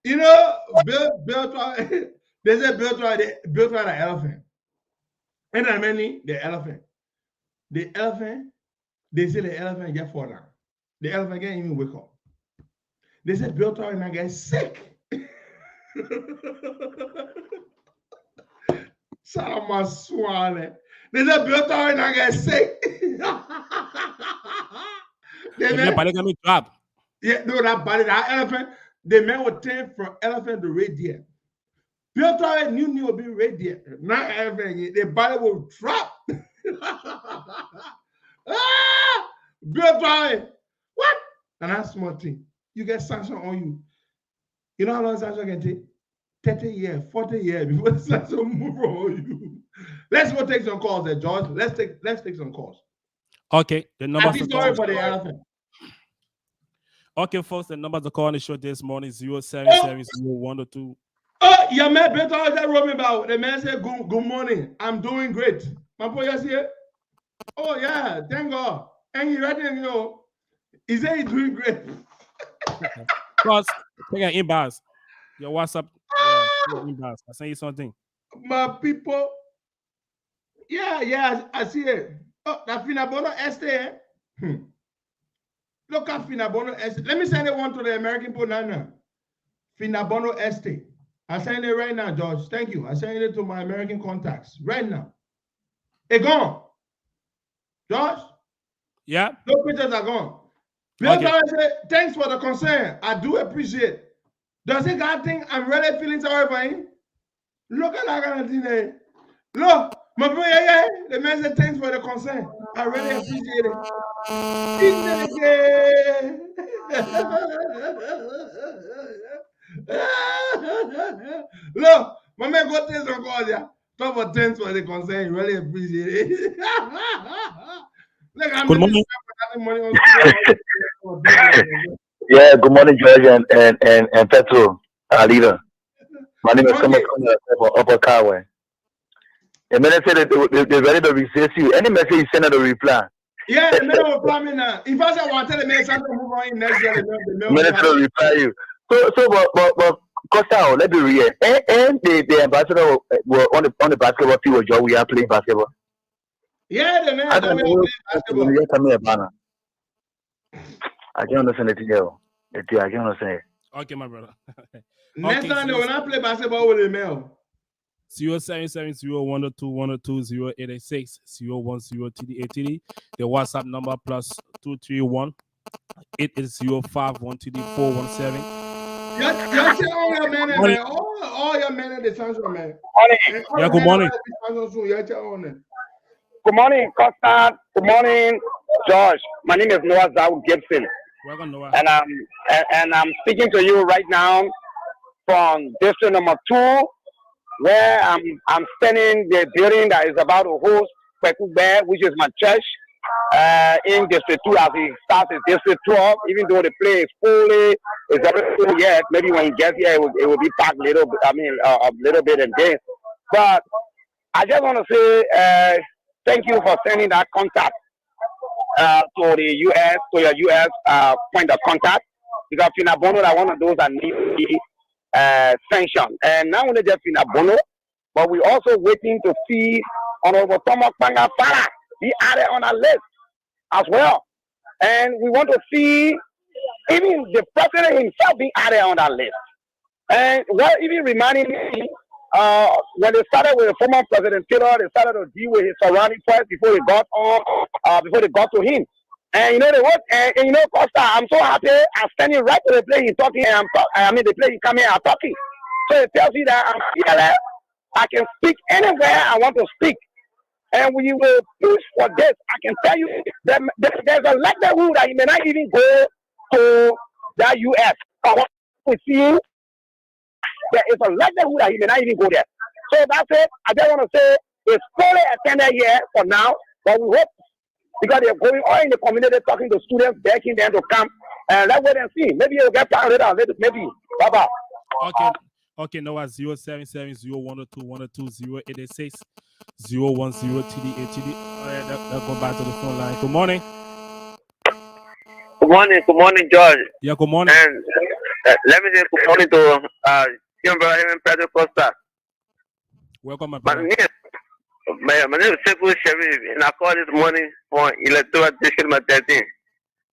Speaker 7: You know, Bill Toy. They said Bill Toy the elephant. And I mean the elephant. The elephant, they say the elephant get fall down. The elephant can't even wake up. They said Bill Toy and I get sick. Salama Swan. They said Bill Toy and I get sick. Yeah, no, that body, that elephant, the man would turn from elephant to reindeer. Bill Toy knew would be reindeer. Not elephant, the body will drop. Bill Toy, what? And that's small thing. You get sanction on you. You know how long sanction can take? 30 years, 40 years before the sanction move on you. Let's go take some calls there, George. Let's take some calls.
Speaker 8: Okay, the number
Speaker 7: for the elephant.
Speaker 8: Okay, folks, the number to call on the show this morning is 0770102.
Speaker 7: Oh, yeah, man, Bill Toy that wrote me about. The man said, good morning. I'm doing great. My boy, yes, here. Oh, yeah, thank God. And he right there, you know, he said he's doing great.
Speaker 8: Plus, take an inbox. Your WhatsApp. Your inbox. I send you something.
Speaker 7: My people. Yeah, I see it. Oh, that Finabono Este. Look at Finabono Este. Let me send it one to the American Banana. Finabono Este. I send it right now, George. Thank you. I send it to my American contacts right now. It gone. George?
Speaker 8: Yeah.
Speaker 7: Those pictures are gone. Bill Toy said, thanks for the concern. I do appreciate. Does it God think I'm really feeling sorry for him? Look at that kind of thing there. Look, my boy, yeah. The man said, thanks for the concern. I really appreciate it. Look, my man got this on call, yeah. Talk about thanks for the concern. Really appreciate it. Look, I'm
Speaker 9: good morning.
Speaker 7: Money
Speaker 9: Yeah, good morning, George and Petro, our leader. My name is Thomas Upper Carway. The man said that they're ready to resist you. Any message you send out a reply.
Speaker 7: Yeah, the man will reply me now. If I say I want to tell the man something move on in next year, the
Speaker 9: man will reply you. But Costa, let's be real. And the ambassador were on the basketball field. Joe, we are playing basketball.
Speaker 7: Yeah, the man. I don't know.
Speaker 9: I can't understand it here. I can't understand it.
Speaker 8: Okay, my brother.
Speaker 7: Next time when I play basketball with the male.
Speaker 8: 0770102102886 010TD80. The WhatsApp number +231 880513417.
Speaker 7: All your men, man. All your men in the Sancho, man.
Speaker 8: Yeah, good morning.
Speaker 10: Good morning, Costa. Good morning, George. My name is Noah Zau Gibson.
Speaker 8: Welcome, Noah.
Speaker 10: And I'm speaking to you right now from district number 2, where I'm standing the building that is about to host Kweku Bear, which is my church, in district 2 as he starts his district 12. Even though the place is fully, it's not full yet. Maybe when he gets here, it will be packed a little bit in days. But I just want to say thank you for sending that contact to the U.S., to your U.S. point of contact, because Finabono are one of those that need Sanctions. And not only just in Abono, but we also waiting to see Honorable Thomas Panga Farah be added on our list as well. And we want to see even the president himself being added on that list. And what even reminding me, when they started with the former President Taylor, they started to deal with his surrounding first before they got to him. And you know and you know, Costa, I'm so happy. I'm standing right to the place he's talking, and the place he's coming and talking. So it tells you that I'm fearless. I can speak anywhere I want to speak. And we will push for this. I can tell you that there's a likelihood that he may not even go to the U.S. But what we see, there is a likelihood that he may not even go there. So that's it. I just want to say it's fully attended here for now, but we hope, because they're going on in the community talking to students, begging them to come. And let's wait and see. Maybe you'll get started on it. Maybe. Bye-bye.
Speaker 8: Okay, no, 077-012-102-120-886 010-TD-8TD. Let's go back to the phone line. Good morning.
Speaker 11: Good morning, George.
Speaker 8: Yeah, good morning.
Speaker 11: And let me say good morning to Helen Pedro Costa.
Speaker 8: Welcome, my brother.
Speaker 11: My name is Sekou Sharif, and I called this morning for electoral district 13.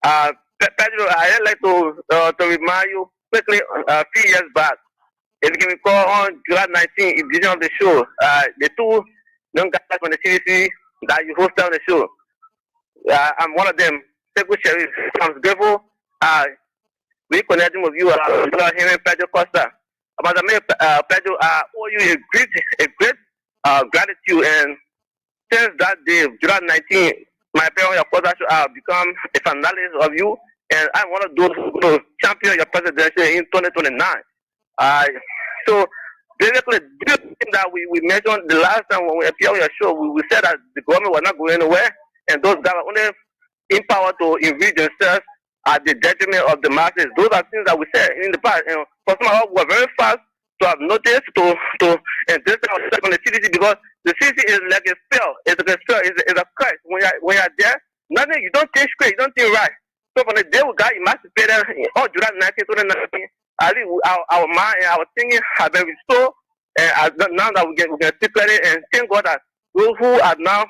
Speaker 11: Pedro, I'd like to remind you quickly a few years back. If you can recall, on July 19th, in the of the show, the two young guys from the CDC that you hosted on the show, I'm one of them. Sekou Sharif, I'm grateful. Reconnecting with you, Henry Pedro Costa. About the mayor, Pedro, I owe you a great gratitude. And since that day, July 19th, my parents, your Costa Show, have become a finalist of you. And I'm one of those who champion your presidency in 2029. So basically, this thing that we mentioned the last time when we appeared on your show, we said that the government was not going anywhere, and those guys were only empowered to enrich themselves at the detriment of the masses. Those are things that we said in the past. And for some of us, we were very fast to have noticed to distance ourselves from the CDC, because the CDC is like a spell. It's a spell. It's a curse. When you're there, nothing. You don't think straight. You don't think right. So from the day we got emancipated on July 19, 2019, I think our mind and our thinking have been restored, and now that we can speak credit, and thank God that those who are now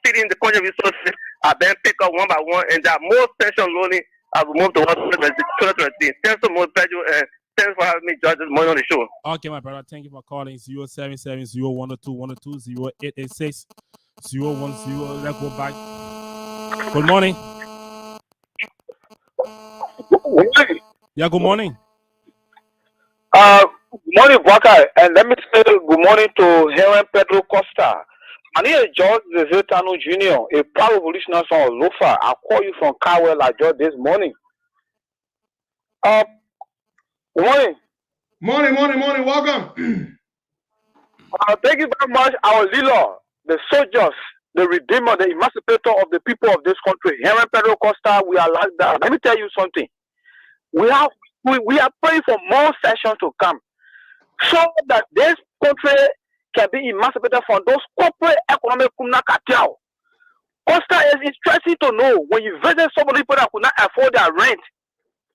Speaker 11: feeding the country resources are being picked up one by one, and there are more pension loaning as we move towards 2023. Thanks so much, Pedro, and thanks for having me, George, this morning on the show.
Speaker 8: Okay, my brother, thank you for calling. 077-012-102-886 010. Let's go back. Good morning. Yeah, good morning.
Speaker 12: Morning, Walker, and let me say good morning to Helen Pedro Costa. My name is George Zezetano Jr., a proud revolutionary from Lofa. I call you from Cowell, George, this morning. Good morning.
Speaker 7: Morning. Welcome.
Speaker 12: Thank you very much, our leader, the soldiers, the redeemer, the emancipator of the people of this country, Helen Pedro Costa. We are like that. Let me tell you something. We are praying for more sessions to come, so that this country can be emancipated from those corporate economic criminal cartel. Costa, is interesting to know when you visit some of the people that could not afford their rent.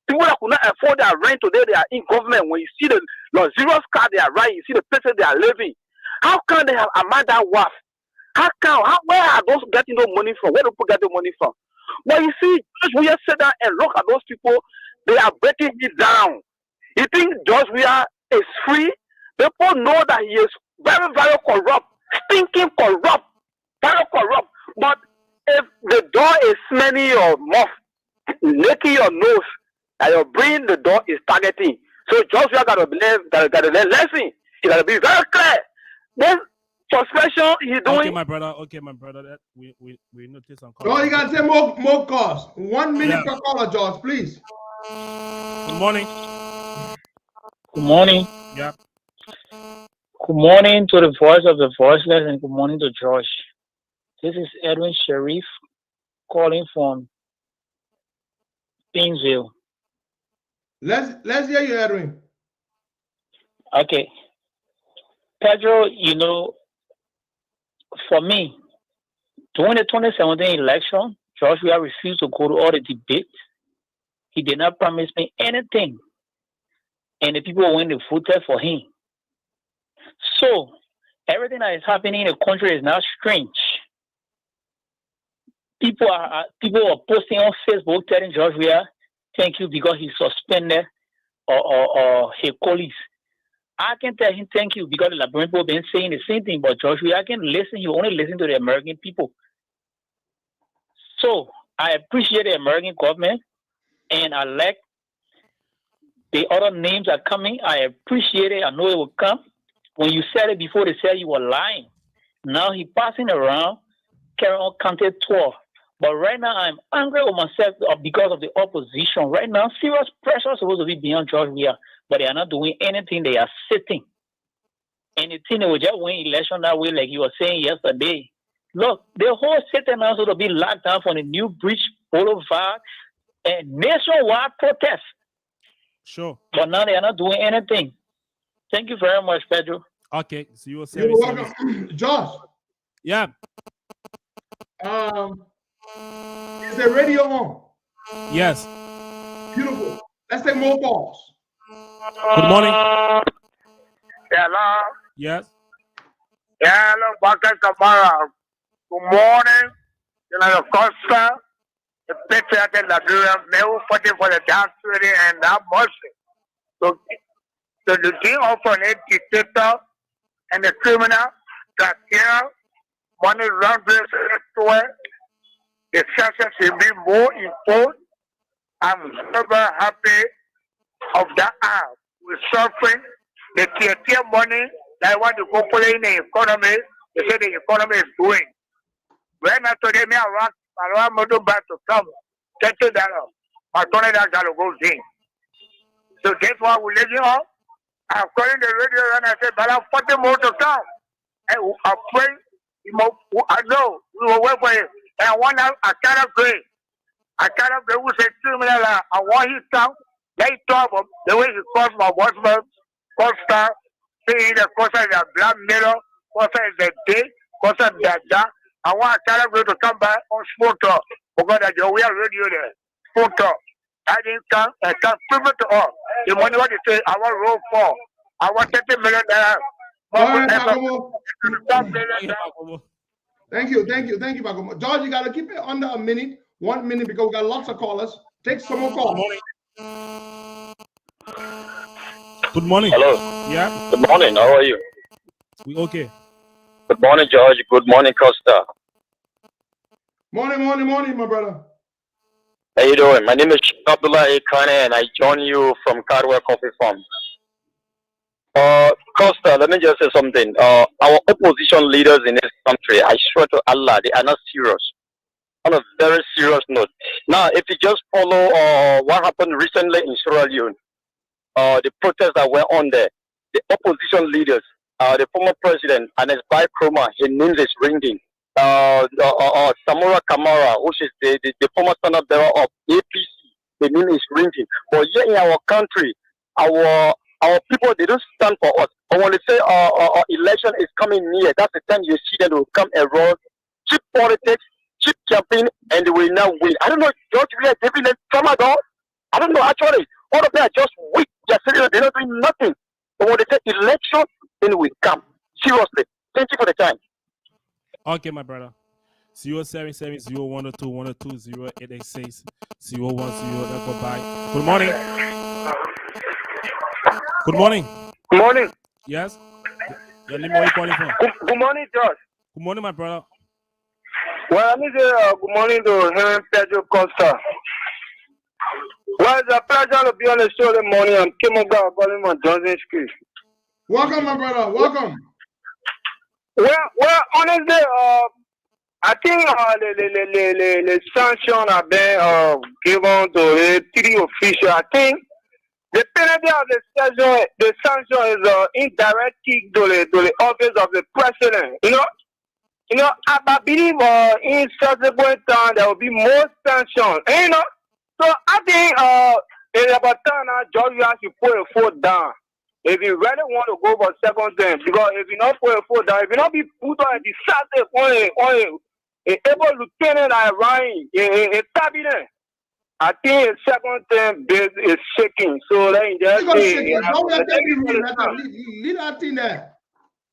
Speaker 12: People that could not afford their rent today, they are in government. When you see the luxurious car they are riding, you see the places they are living. How can they have amount that wealth? Where are those getting no money from? Where do people get the money from? Well, you see, just we just sit down and look at those people. They are breaking it down. You think George Weah is free? People know that he is very, very corrupt, stinking corrupt, very corrupt. But if the door is smelling your mouth, licking your nose, and your brain, the door is targeting. So George Weah got to believe that the lesson. He got to be very clear. This suspension he's doing.
Speaker 8: Okay, my brother. That we notice on call.
Speaker 7: So you got to take more calls. 1 minute per caller, George, please.
Speaker 8: Good morning.
Speaker 13: Good morning.
Speaker 8: Yeah.
Speaker 13: Good morning to the voice of the voiceless, and good morning to Josh. This is Edwin Sharif calling from Pinsville.
Speaker 7: Let's hear you, Edwin.
Speaker 13: Okay. Pedro, for me, during the 2017 election, George Weah refused to go to all the debates. He did not promise me anything. and the people went to voted for him. So everything that is happening in the country is now strange. People are posting on Facebook telling George Weah thank you because he suspended or his colleagues. I can tell him thank you because the Liberian people have been saying the same thing, but George Weah can listen. He only listen to the American people. So I appreciate the American government, and I like the other names are coming. I appreciate it. I know it will come. When you said it before, they said you were lying. Now he passing around, carrying on counted tour. But right now, I'm angry with myself because of the opposition. Right now, serious pressure is supposed to be beyond George Weah, but they are not doing anything. They are sitting. And the thing, they will just win election that way, like you were saying yesterday. Look, the whole city now is going to be locked down for the New Bridge Boulevard and nationwide protest.
Speaker 8: Sure.
Speaker 13: But now they are not doing anything. Thank you very much, Pedro.
Speaker 8: Okay, so you were saying.
Speaker 7: You're welcome. Josh.
Speaker 8: Yeah.
Speaker 7: Is the radio on?
Speaker 8: Yes.
Speaker 7: Beautiful. Let's take more calls.
Speaker 8: Good morning.
Speaker 10: Hello.
Speaker 8: Yes.
Speaker 10: Hello, Baka Kamara. Good morning. You know, the Costa, the patriotic Liberian, they were fighting for the down city and that mercy. So the thing of an dictator and the criminal that here, money laundering everywhere, the sanctions should be more imposed. I'm super happy of that app. We're suffering the tier money that want to go play in the economy. They say the economy is doing. Right now today, me I want to back to come $30. My $20 to go in. So that's why we're living on. I'm calling the radio and I said, but I'm 40 more to come. And I pray, I know we will wait for it. And one I cannot pray. I cannot pray who said criminal. I want his town. They talk about the way he calls my husband, Costa, saying the Costa is a black mirror, Costa is a day, Costa is that. I want a cannot to come back on Sport Talk. Because we are radio there. Sport Talk. I didn't come and come prove it to all. The money what they say, I want roll for. I want $30 million.
Speaker 7: Thank you, Bakomo. George, you gotta keep it under a minute, 1 minute, because we got lots of callers. Take some more calls.
Speaker 8: Good morning.
Speaker 14: Hello.
Speaker 8: Yeah.
Speaker 14: Good morning. How are you?
Speaker 8: We okay.
Speaker 14: Good morning, George. Good morning, Costa.
Speaker 7: Morning, my brother.
Speaker 14: How you doing? My name is Abdullah Ekane, and I join you from Cardwell Coffee Farm. Costa, let me just say something. Our opposition leaders in this country, I swear to Allah, they are not serious. On a very serious note. Now, if you just follow what happened recently in Sierra Leone, the protests that were on there, the opposition leaders, the former president, Anes Bai Kroma, his name is ringing. Samora Kamara, which is the former standard bearer of APC, the name is ringing. But here in our country, our people, they don't stand for us. But when they say election is coming near, that's the time you see them will come and run cheap politics, cheap campaign, and they will now win. I don't know, George, we are giving them tramadol. I don't know, actually, all of them are just weak. They're not doing nothing. But when they say election, then we come. Seriously. Thank you for the time.
Speaker 8: Okay, my brother. 077-0102-102-0886 010. Let's go by. Good morning. Good morning.
Speaker 10: Good morning.
Speaker 8: Yes. Your name, where you calling from?
Speaker 10: Good morning, George.
Speaker 8: Good morning, my brother.
Speaker 10: Well, let me say good morning to Henry Pedro Costa. Well, it's a pleasure to be on the show this morning. I'm Kim Oga calling from Johnson Street.
Speaker 7: Welcome, my brother. Welcome.
Speaker 10: Well, honestly, I think the sanction have been given to the three officials. I think the penalty of the sanction is indirect kick to the office of the president. You know, I believe in subsequent time there will be more sanctions. And, so I think it's about time now George has to put a foot down. If you really want to go for second term, because if you not put a foot down, if you not be put on a decisive on a able lieutenant like Ryan, a cabinet,
Speaker 12: I think his second term base is shaking. So let me just say,
Speaker 7: don't let them be rude. Leave that thing there.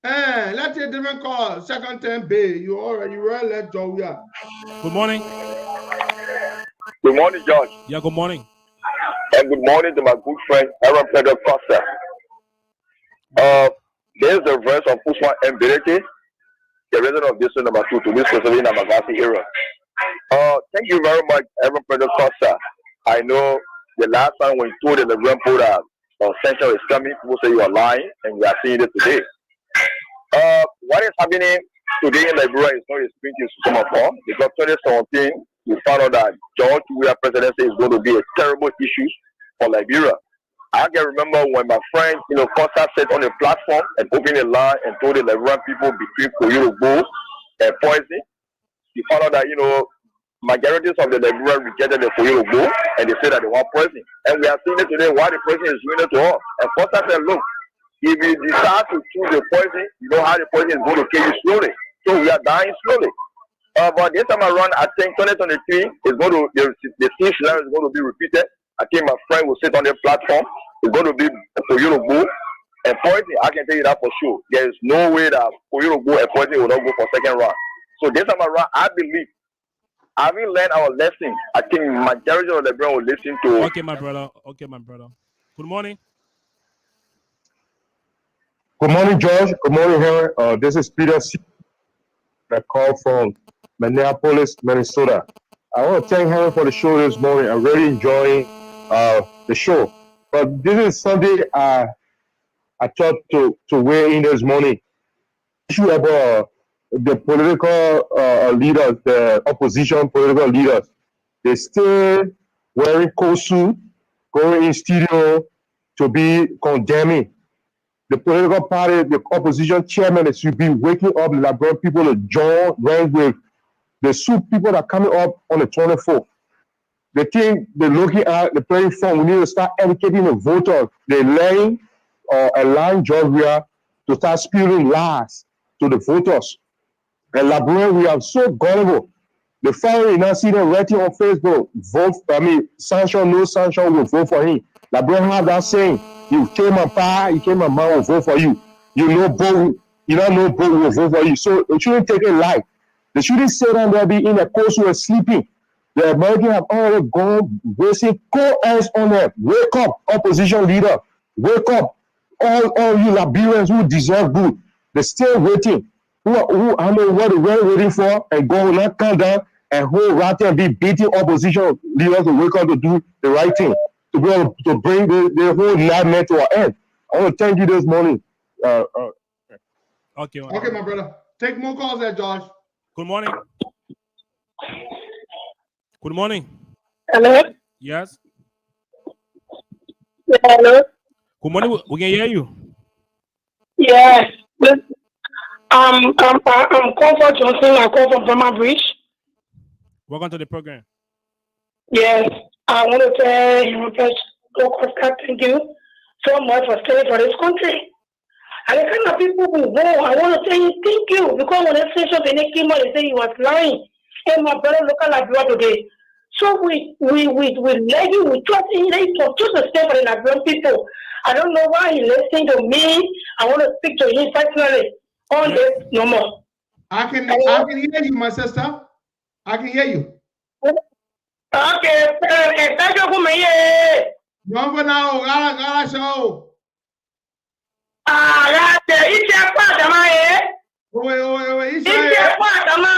Speaker 7: Let's take different call. Second term base. You already let Joe.
Speaker 8: Good morning.
Speaker 15: Good morning, George.
Speaker 8: Yeah, good morning.
Speaker 15: And good morning to my good friend, Aaron Pedro Costa. There's the verse of Usman Mbireke, the resident of district number 2 to this specifically in Amagasi area. Thank you very much, Aaron Pedro Costa. I know the last time when you told the grandpa that Sanctions is coming, people say you are lying, and we are seeing it today. What is happening today in Liberia is not a spring to come upon, because 2017, we found out that George Weah presidency is going to be a terrible issue for Liberia. I can remember when my friend, Costa sat on a platform and opened a line and told the Liberian people between Koyurubo and poison. We found out that, majorities of the Liberians rejected the Koyurubo and they said that they want poison. And we are seeing it today why the poison is doing it to us. And Costa said, look, if you decide to choose the poison, you know how the poison is going to kill you slowly. So we are dying slowly. But this time around, I think 2023 is going to, the same scenario is going to be repeated. I think my friend will sit on the platform. It's going to be Koyurubo and poison. I can tell you that for sure. There is no way that Koyurubo and poison will not go for second round. So this time around, I believe, having learned our lesson, I think majority of the brand will listen to.
Speaker 8: Okay, my brother. Good morning.
Speaker 16: Good morning, George. Good morning, Henry. This is Peter C. I call from Minneapolis, Minnesota. I want to thank Henry for the show this morning. I'm really enjoying the show. But this is something I thought to weigh in this morning. Issue about the political leaders, the opposition political leaders. They still wearing coat suit, going in studio to be condemning. The political party, the opposition chairman, should be waking up Liberian people to join rank with the soup people that are coming up on the 24th. The thing they're looking at, the playing form, we need to start educating the voters. They're allowing Georgia to start spewing lies to the voters. And Liberian, we are so gullible. The following, you now see them writing on Facebook, Sanction, no sanction, will vote for him. Liberian have that saying, you came a pa, you came a man will vote for you. You know both, you don't know both will vote for you. So it shouldn't take a life. They shouldn't sit down there be in a coast who are sleeping. The Americans have already gone wasting cold eyes on them. Wake up, opposition leader. Wake up, all you Liberians who deserve good. They're still waiting. Who I know what they're waiting for, and go not come down and hold right there and be beating opposition leaders to wake up to do the right thing, to be able to bring the whole nightmare to an end. I want to thank you this morning.
Speaker 8: Okay,
Speaker 7: my brother. Take more calls there, Josh.
Speaker 8: Good morning. Good morning.
Speaker 17: Hello?
Speaker 8: Yes.
Speaker 17: Yeah, hello?
Speaker 8: Good morning. We can hear you.
Speaker 17: Yes. I'm Comfort Johnson. I call from Burma Bridge.
Speaker 8: Welcome to the program.
Speaker 17: Yes. I want to tell you, thank you so much for staying for this country. And the kind of people who go, I want to tell you thank you. Because when they say something, they came out and say he was lying. And my brother look like you today. So we let you, we trust in you to stay for the Liberian people. I don't know why he listening to me. I want to speak to him personally. On this, no more.
Speaker 7: I can hear you, my sister. I can hear you.
Speaker 17: Okay, thank you for me.
Speaker 7: Number now, Gala show.
Speaker 17: It's a part of my
Speaker 7: It's
Speaker 17: a part of my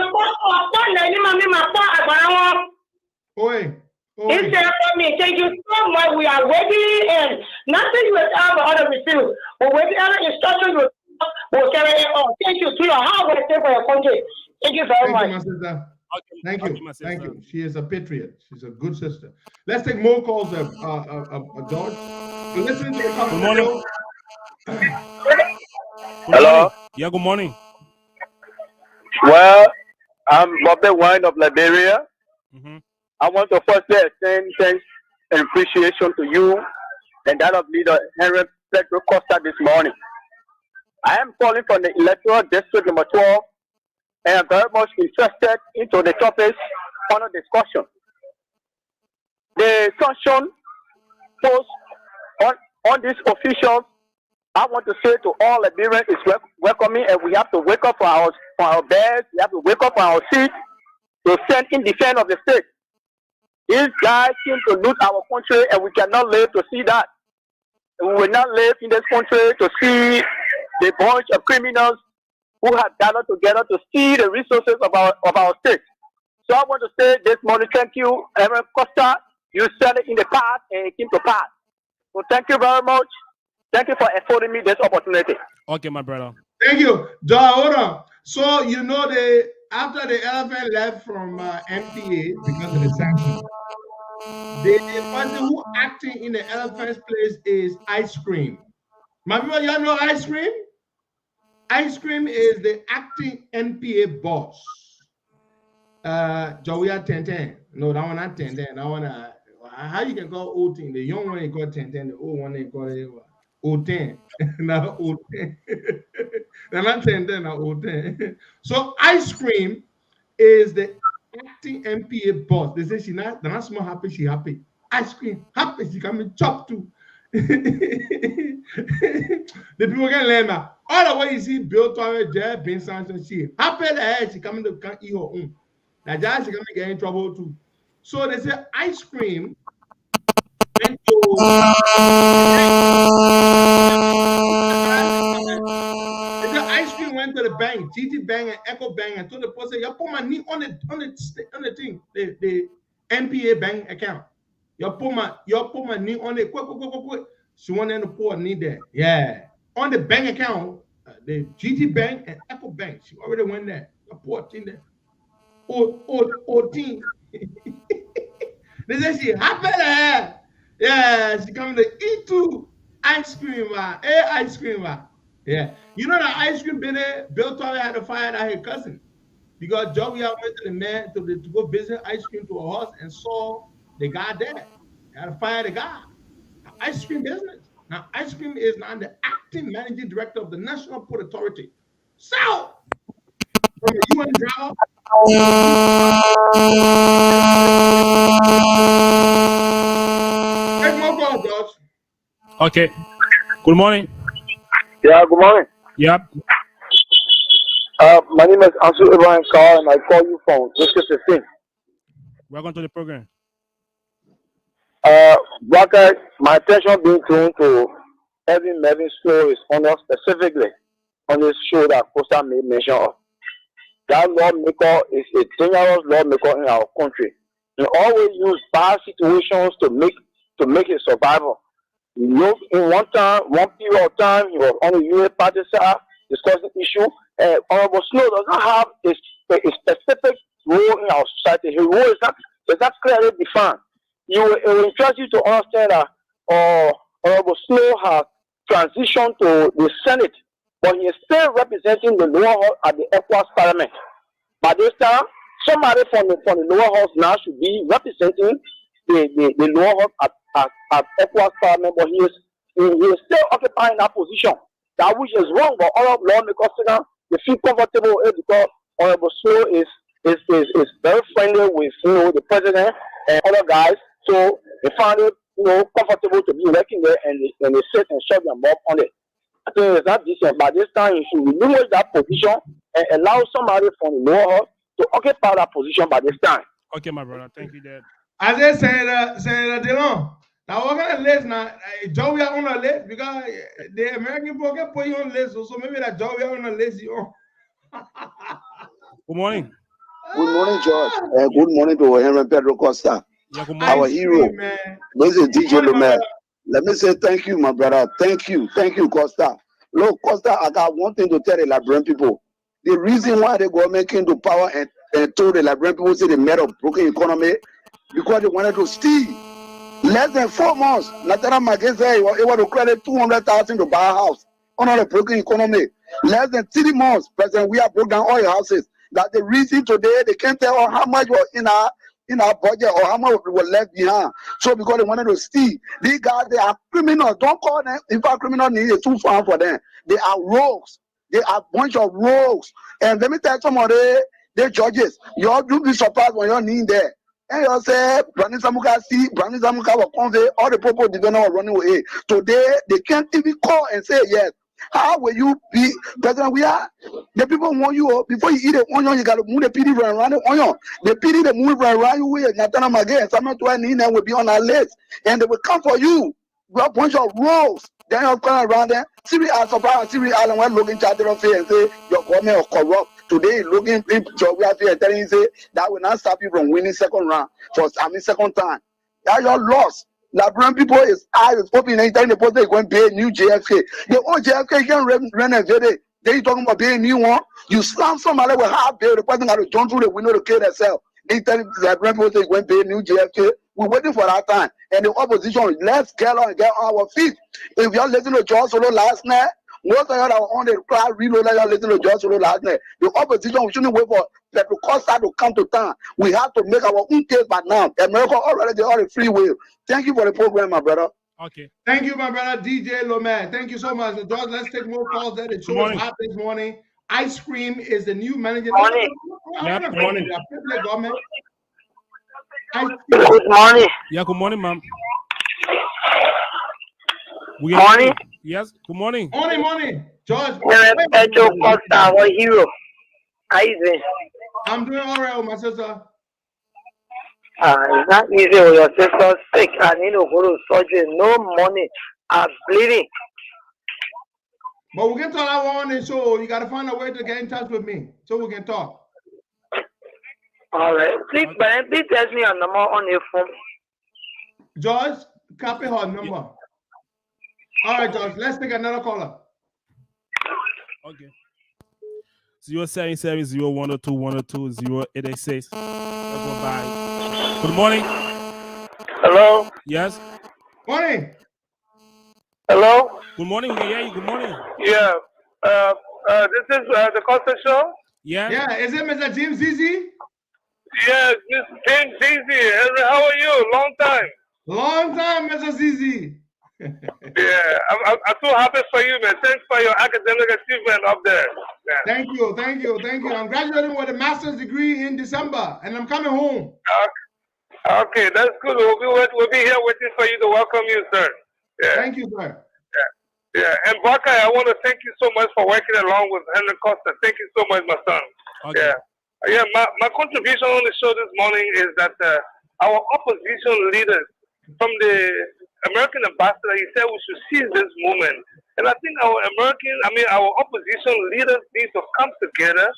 Speaker 17: It's there for me. Thank you so much. We are waiting and nothing will ever other receive. But with the other instructions will carry it on. Thank you to your hard work for your country. Thank you very much.
Speaker 7: My sister. Thank you. Thank you. She is a patriot. She's a good sister. Let's take more calls, George. So listen to the
Speaker 8: Good morning.
Speaker 15: Hello.
Speaker 8: Yeah, good morning.
Speaker 15: Well, I'm Bobby Wine of Liberia. I want to first extend thanks and appreciation to you and that of leader Henry Pedro Costa this morning. I am calling from the electoral district number 12 and I'm very much interested into the topics under discussion.
Speaker 12: the sanction post on these officials, I want to say to all Liberians is welcoming, and we have to wake up for our beds. We have to wake up for our seats to stand in defense of the state. These guys seem to loot our country, and we cannot live to see that. We will not live in this country to see the bunch of criminals who have gathered together to steal the resources of our state. So I want to say this morning, thank you, Aaron Costa. You said it in the past, and it came to pass. So thank you very much. Thank you for affording me this opportunity.
Speaker 8: Okay, my brother.
Speaker 7: Thank you. John, hold on. So, you know, after the elephant left from MPA because of the sanctions, the person who acting in the elephant's place is Ice Cream. My people, y'all know Ice Cream? Ice Cream is the acting MPA boss. Joya Tenten. No, that one not Tenten. That one, how you can call old thing? The young one they call Tenten, the old one they call it old 10. Not old 10. They're not 10, they're not old 10. So Ice Cream is the acting MPA boss. They say they're not small happy, she happy. Ice Cream happy, she come and chop too. The people can learn now. All the way you see Bill Torres, Jeb, Ben Sanctions, she happy that she coming to eat her own. Now Jazz she gonna get in trouble too. So they say Ice Cream went to Ice Cream went to the bank, GT Bank and Echo Bank, and told the person, you put my name on the thing, the MPA bank account. You put my name on it, quick. She wanted to put a name there. Yeah. On the bank account, the GT Bank and Echo Bank. She already went there. You put in there. Old team. They say she happy there. Yeah, she coming to eat too. Ice cream, ice cream. Yeah. You know that Ice Cream Bill Torres had to fire that her cousin. Because Joey went to the man to go visit Ice Cream to a house and saw the guy there. They had to fire the guy. Ice Cream business. Now, Ice Cream is now the acting managing director of the National Port Authority. So, from the UN driver, take more calls, George.
Speaker 8: Okay. Good morning.
Speaker 12: Yeah, good morning.
Speaker 8: Yep.
Speaker 12: My name is Ansu Ibrahim Carr, and I call you from District 15.
Speaker 8: Welcome to the program.
Speaker 12: Bracket, my attention being drawn to Evan Melvin's story is on us specifically on this show that Costa made mention of. That lawmaker is a dangerous lawmaker in our country. He always use bad situations to make his survival. You know, in one period of time, he was on the UN party side discussing issue. Honorable Snow does not have a specific role in our society. His role is not clearly defined. It will interest you to understand that Honorable Snow has transitioned to the Senate, but he is still representing the lower house at the ECOWAS Parliament. By this time, somebody from the lower house now should be representing the lower house at ECOWAS Parliament, but he is still occupying that position. That which is wrong, but all lawmakers now they feel comfortable because Honorable Snow is very friendly with the president and other guys. So they find it comfortable to be working there, and they sit and shut their mouth on it. I think it's not decent. By this time, you should relinquish that position and allow somebody from the lower house to occupy that position by this time.
Speaker 8: Okay, my brother. Thank you, Dad.
Speaker 7: As I said, Senator Dillon, now we're going to list now. Joey are on the list because the American people can put you on the list. So maybe that Joey are on the list.
Speaker 8: Good morning.
Speaker 18: Good morning, George. Good morning to Henry Pedro Costa.
Speaker 8: Yeah,
Speaker 18: our hero. This is DJ Lomer. Let me say thank you, my brother. Thank you, Costa. Look, Costa, I got one thing to tell the Liberian people. The reason why the government came to power and told the Liberian people say they made a broken economy because they wanted to steal. Less than 4 months, Natara Magazine said he was to credit 200,000 to buy a house on a broken economy. Less than 3 months, President, we have broke down all your houses. That's the reason today they can't tell us how much was in our budget or how much was left behind. So because they wanted to steal, these guys, they are criminals. Don't call them, in fact, criminals is too far for them. They are rogues. They are a bunch of rogues. And let me tell some of the judges, you all do be surprised when you're in there. And you say, Brandon Samuka see, Brandon Samuka will convey all the people they don't know running away. Today, they can't even call and say yes. How will you be president? We are the people want you before you eat the onion, you got to move the PD around the onion. The PD they move around you with Natana Magain, some not 20 and will be on our list, and they will come for you. You have a bunch of rules. Then you're going around there. Siri are surprised, Siri Island when looking charter of and say your government or corrupt. Today, looking geography and telling you say that will not stop you from winning second round for second time. That you're lost. Labrador people is eyes open anytime they post they're going to pay a new JFK. The old JFK can renovate it. They talking about paying a new one. You slam somebody with half bill, the person got to jump through the window to kill themselves. They tell Labrador people they're going to pay a new JFK. We're waiting for that time. And the opposition, let's get on and get on our feet. If y'all listen to George Solo last night, most of y'all that were on the crowd reload like y'all listen to George Solo last night. The opposition, we shouldn't wait for Petro Costa to come to town. We have to make our own case by now. America already they are the free will. Thank you for the program, my brother.
Speaker 8: Okay.
Speaker 7: Thank you, my brother DJ Loman. Thank you so much. George, let's take more calls there. The show is hot this morning. Ice cream is the new manager.
Speaker 8: Morning. Yeah, good morning.
Speaker 19: Good morning.
Speaker 8: Yeah, good morning, ma'am.
Speaker 19: Morning.
Speaker 8: Yes, good morning.
Speaker 7: Morning. George.
Speaker 19: Petro Costa, our hero. How you doing?
Speaker 7: I'm doing all right, my sister.
Speaker 19: It's not easy with your sister sick. I need to go to surgery. No money. I'm bleeding.
Speaker 7: But we can talk that one on the show. You got to find a way to get in touch with me so we can talk.
Speaker 19: All right. Please text me a number on your phone.
Speaker 7: George, copy her number. All right, George, let's take another caller.
Speaker 8: Okay. 077-0102-102-0886. Good morning.
Speaker 19: Hello?
Speaker 8: Yes?
Speaker 7: Morning.
Speaker 19: Hello?
Speaker 8: Good morning. Yeah, good morning.
Speaker 19: Yeah. This is the Costa Show?
Speaker 8: Yeah.
Speaker 7: Yeah, is it Mr. James Zizi?
Speaker 19: Yes, Mr. James Zizi. How are you? Long time.
Speaker 7: Long time, Mr. Zizi.
Speaker 19: Yeah, I'm so happy for you, man. Thanks for your academic achievement up there. Man.
Speaker 7: Thank you. I'm graduating with a master's degree in December, and I'm coming home.
Speaker 19: Okay, that's good. We'll be here waiting for you to welcome you, sir. Yeah.
Speaker 7: Thank you, sir.
Speaker 19: Yeah. And Baka, I want to thank you so much for working along with Henry Costa. Thank you so much, my son.
Speaker 8: Okay.
Speaker 19: Yeah. My contribution on the show this morning is that our opposition leaders from the American ambassador, he said we should seize this moment. And I think our opposition leaders need to come together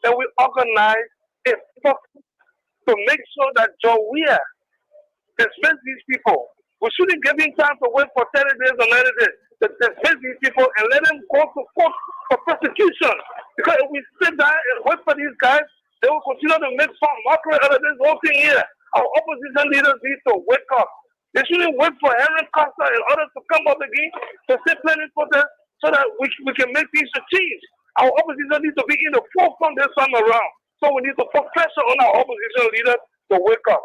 Speaker 19: and we organize a to make sure that John Weir dismiss these people. We shouldn't give him time to wait for 30 days or 90 days to dismiss these people and let them go to court for prosecution. Because if we sit down and wait for these guys, they will continue to make fun mockery out of this whole thing here. Our opposition leaders need to wake up. They shouldn't wait for Henry Costa and others to come up again to say planning for them so that we can make things change. Our opposition needs to be in the forefront this time around. So we need to put pressure on our opposition leaders to wake up.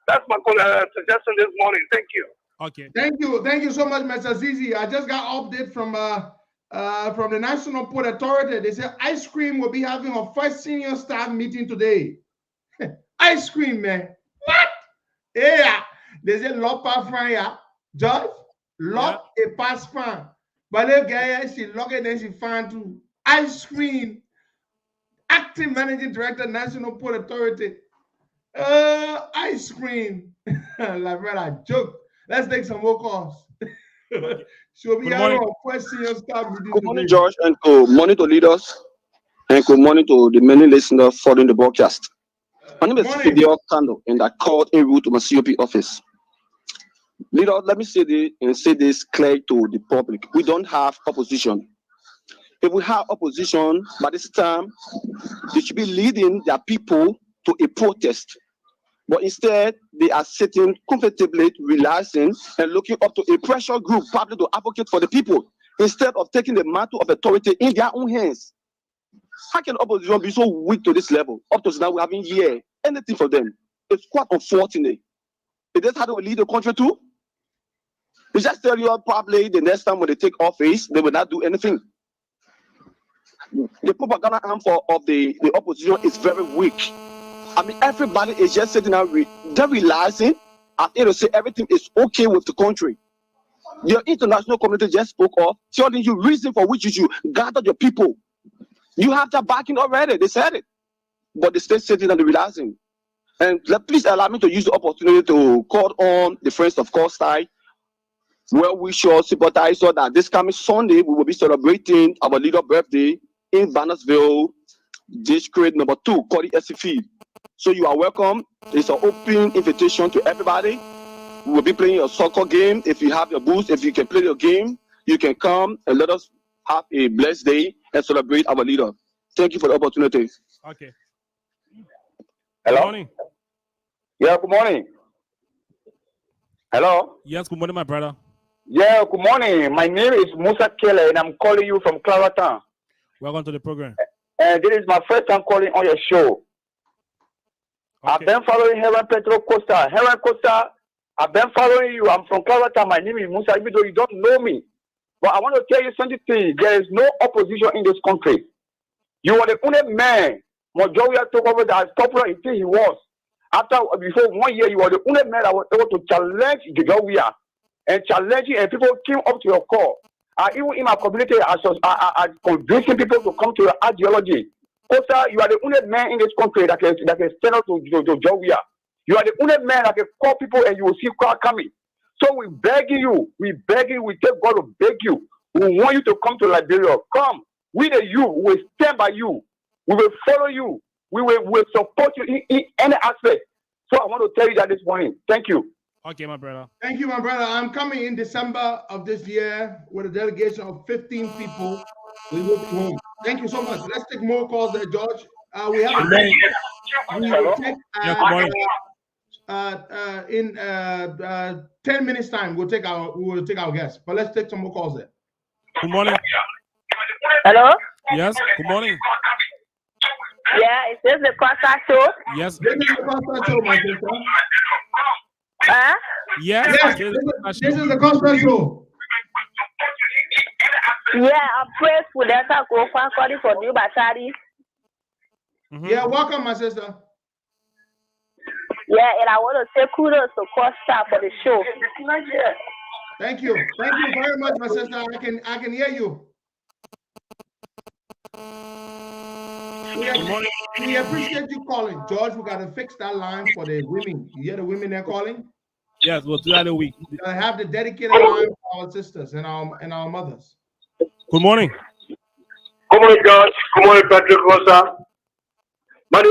Speaker 19: That's my suggestion this morning. Thank you.
Speaker 8: Okay.
Speaker 7: Thank you so much, Mr. Zizi. I just got an update from the National Port Authority. They said ice cream will be having a first senior staff meeting today. Ice cream, man. What? Yeah. They say lock pas fan ya. George, lock a pass fan. But the guy she lock it then she fan too. Ice cream. Acting Managing Director, National Port Authority. Ice cream. Like brother, joke. Let's take some more calls. She'll be having a first senior staff meeting.
Speaker 20: Good morning, George, and good morning to leaders, and good morning to the many listeners following the broadcast. My name is Fidel Kando, and I called en route to my COP office. Leader, let me say this clear to the public. We don't have opposition. If we have opposition, by this time, they should be leading their people to a protest. But instead, they are sitting comfortably, relaxing, and looking up to a pressure group, probably to advocate for the people, instead of taking the mantle of authority in their own hands. How can opposition be so weak to this level? Up to now, we haven't heard anything from them. It's quite unfortunate. Is this how they will lead the country too? They just tell you probably the next time when they take office, they will not do anything. The propaganda arm of the opposition is very weak. I mean, everybody is just sitting there, they're realizing, and to say everything is okay with the country. Your international community just spoke up, telling you reason for which you should gather your people. You have that backing already. They said it, but they still sitting and realizing. And please allow me to use the opportunity to call on the friends of Costa, where we shall sympathize so that this coming Sunday we will be celebrating our leader birthday in Bannersville, district number 2, Cody SCF. So you are welcome. It's an open invitation to everybody. We will be playing a soccer game. If you have your boots, if you can play your game, you can come and let us have a blessed day and celebrate our leader. Thank you for the opportunity.
Speaker 8: Okay.
Speaker 21: Hello?
Speaker 8: Good morning.
Speaker 21: Yeah, good morning. Hello?
Speaker 8: Yes, good morning, my brother.
Speaker 21: Yeah, good morning. My name is Musa Kele, and I'm calling you from Claratan.
Speaker 8: Welcome to the program.
Speaker 21: And this is my first time calling on your show.
Speaker 8: Okay.
Speaker 21: I've been following Heron Petro Costa. Heron Costa, I've been following you. I'm from Claratan. My name is Musa, even though you don't know me. But I want to tell you something. There is no opposition in this country. You are the only man Mojoria took over that popular until he was. Before 1 year, you were the only man that was able to challenge Georgia and challenging, and people came up to your call. Even in my community, I convincing people to come to your ideology. Costa, you are the only man in this country that can stand up to Georgia. You are the only man that can call people and you will see crowd coming. So we begging you, we take God to beg you. We want you to come to Liberia. Come. We the youth will stand by you. We will follow you. We will support you in any aspect. So I want to tell you that this morning. Thank you.
Speaker 8: Okay, my brother.
Speaker 7: Thank you, my brother. I'm coming in December of this year with a delegation of 15 people. We will be home. Thank you so much. Let's take more calls there, George. We have a break. We will take in 10 minutes time. We will take our guests. But let's take some more calls there.
Speaker 8: Good morning.
Speaker 22: Hello?
Speaker 8: Yes, good morning.
Speaker 22: Yeah, is this the Costa Show?
Speaker 8: Yes.
Speaker 7: This is the Costa Show, my sister.
Speaker 22: Huh?
Speaker 8: Yes,
Speaker 7: this is the Costa Show.
Speaker 22: Yeah, I'm praying for that. I go calling for you, Batari.
Speaker 7: Yeah, welcome, my sister.
Speaker 22: Yeah, and I want to say kudos to Costa for the show.
Speaker 7: Thank you. Thank you very much, my sister. I can hear you. We appreciate you calling. George, we got to fix that line for the women. You hear the women they're calling?
Speaker 8: Yes, we'll do that in a week.
Speaker 7: We gotta have the dedicated line for our sisters and our mothers.
Speaker 8: Good morning.
Speaker 23: Good morning, George. Good morning, Patrick Rosa. Money.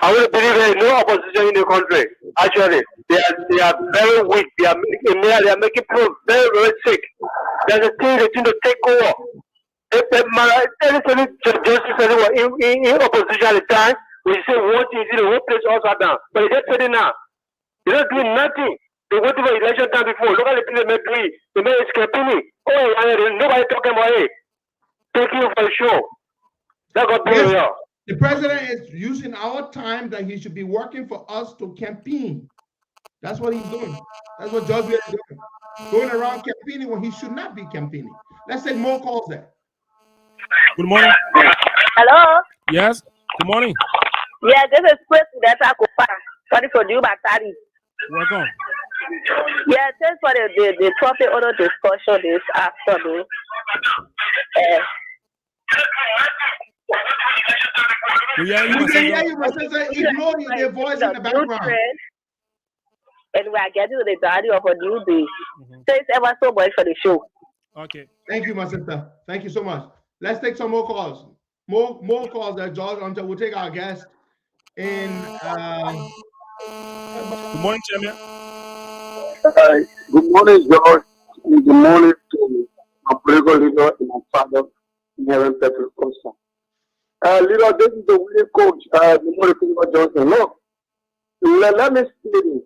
Speaker 23: I will believe there is no opposition in the country. Actually, they are very weak. They are making people very, very sick. There's a thing they need to take over. If anything justice anyone in opposition at the time, we say what is the whole place also down. But it's just sitting now. They're not doing nothing. They went to the election time before. Look at the people they made. They made it campaigning. Oh, nobody talking about it. Thank you for the show. That got very well.
Speaker 7: The president is using our time that he should be working for us to campaign. That's what he's doing. That's what George is doing. Going around campaigning when he should not be campaigning. Let's take more calls there.
Speaker 8: Good morning.
Speaker 22: Hello?
Speaker 8: Yes, good morning.
Speaker 22: Yeah, this is Chris Udeta. Sorry for you, Batari.
Speaker 8: Welcome.
Speaker 22: Yeah, thanks for the topic order discussion this afternoon.
Speaker 7: We can hear you, my sister. Ignore their voice in the background.
Speaker 22: And we are getting to the value of a new day. Thanks ever so much for the show.
Speaker 8: Okay.
Speaker 7: Thank you, my sister. Thank you so much. Let's take some more calls. More calls there, George, until we'll take our guest in.
Speaker 8: Good morning, Chairman.
Speaker 23: Good morning, George. Good morning to my political leader and my father, Heron Petro Costa. Leader, this is the winning coach, the Morning Johnson. Look, let me say this.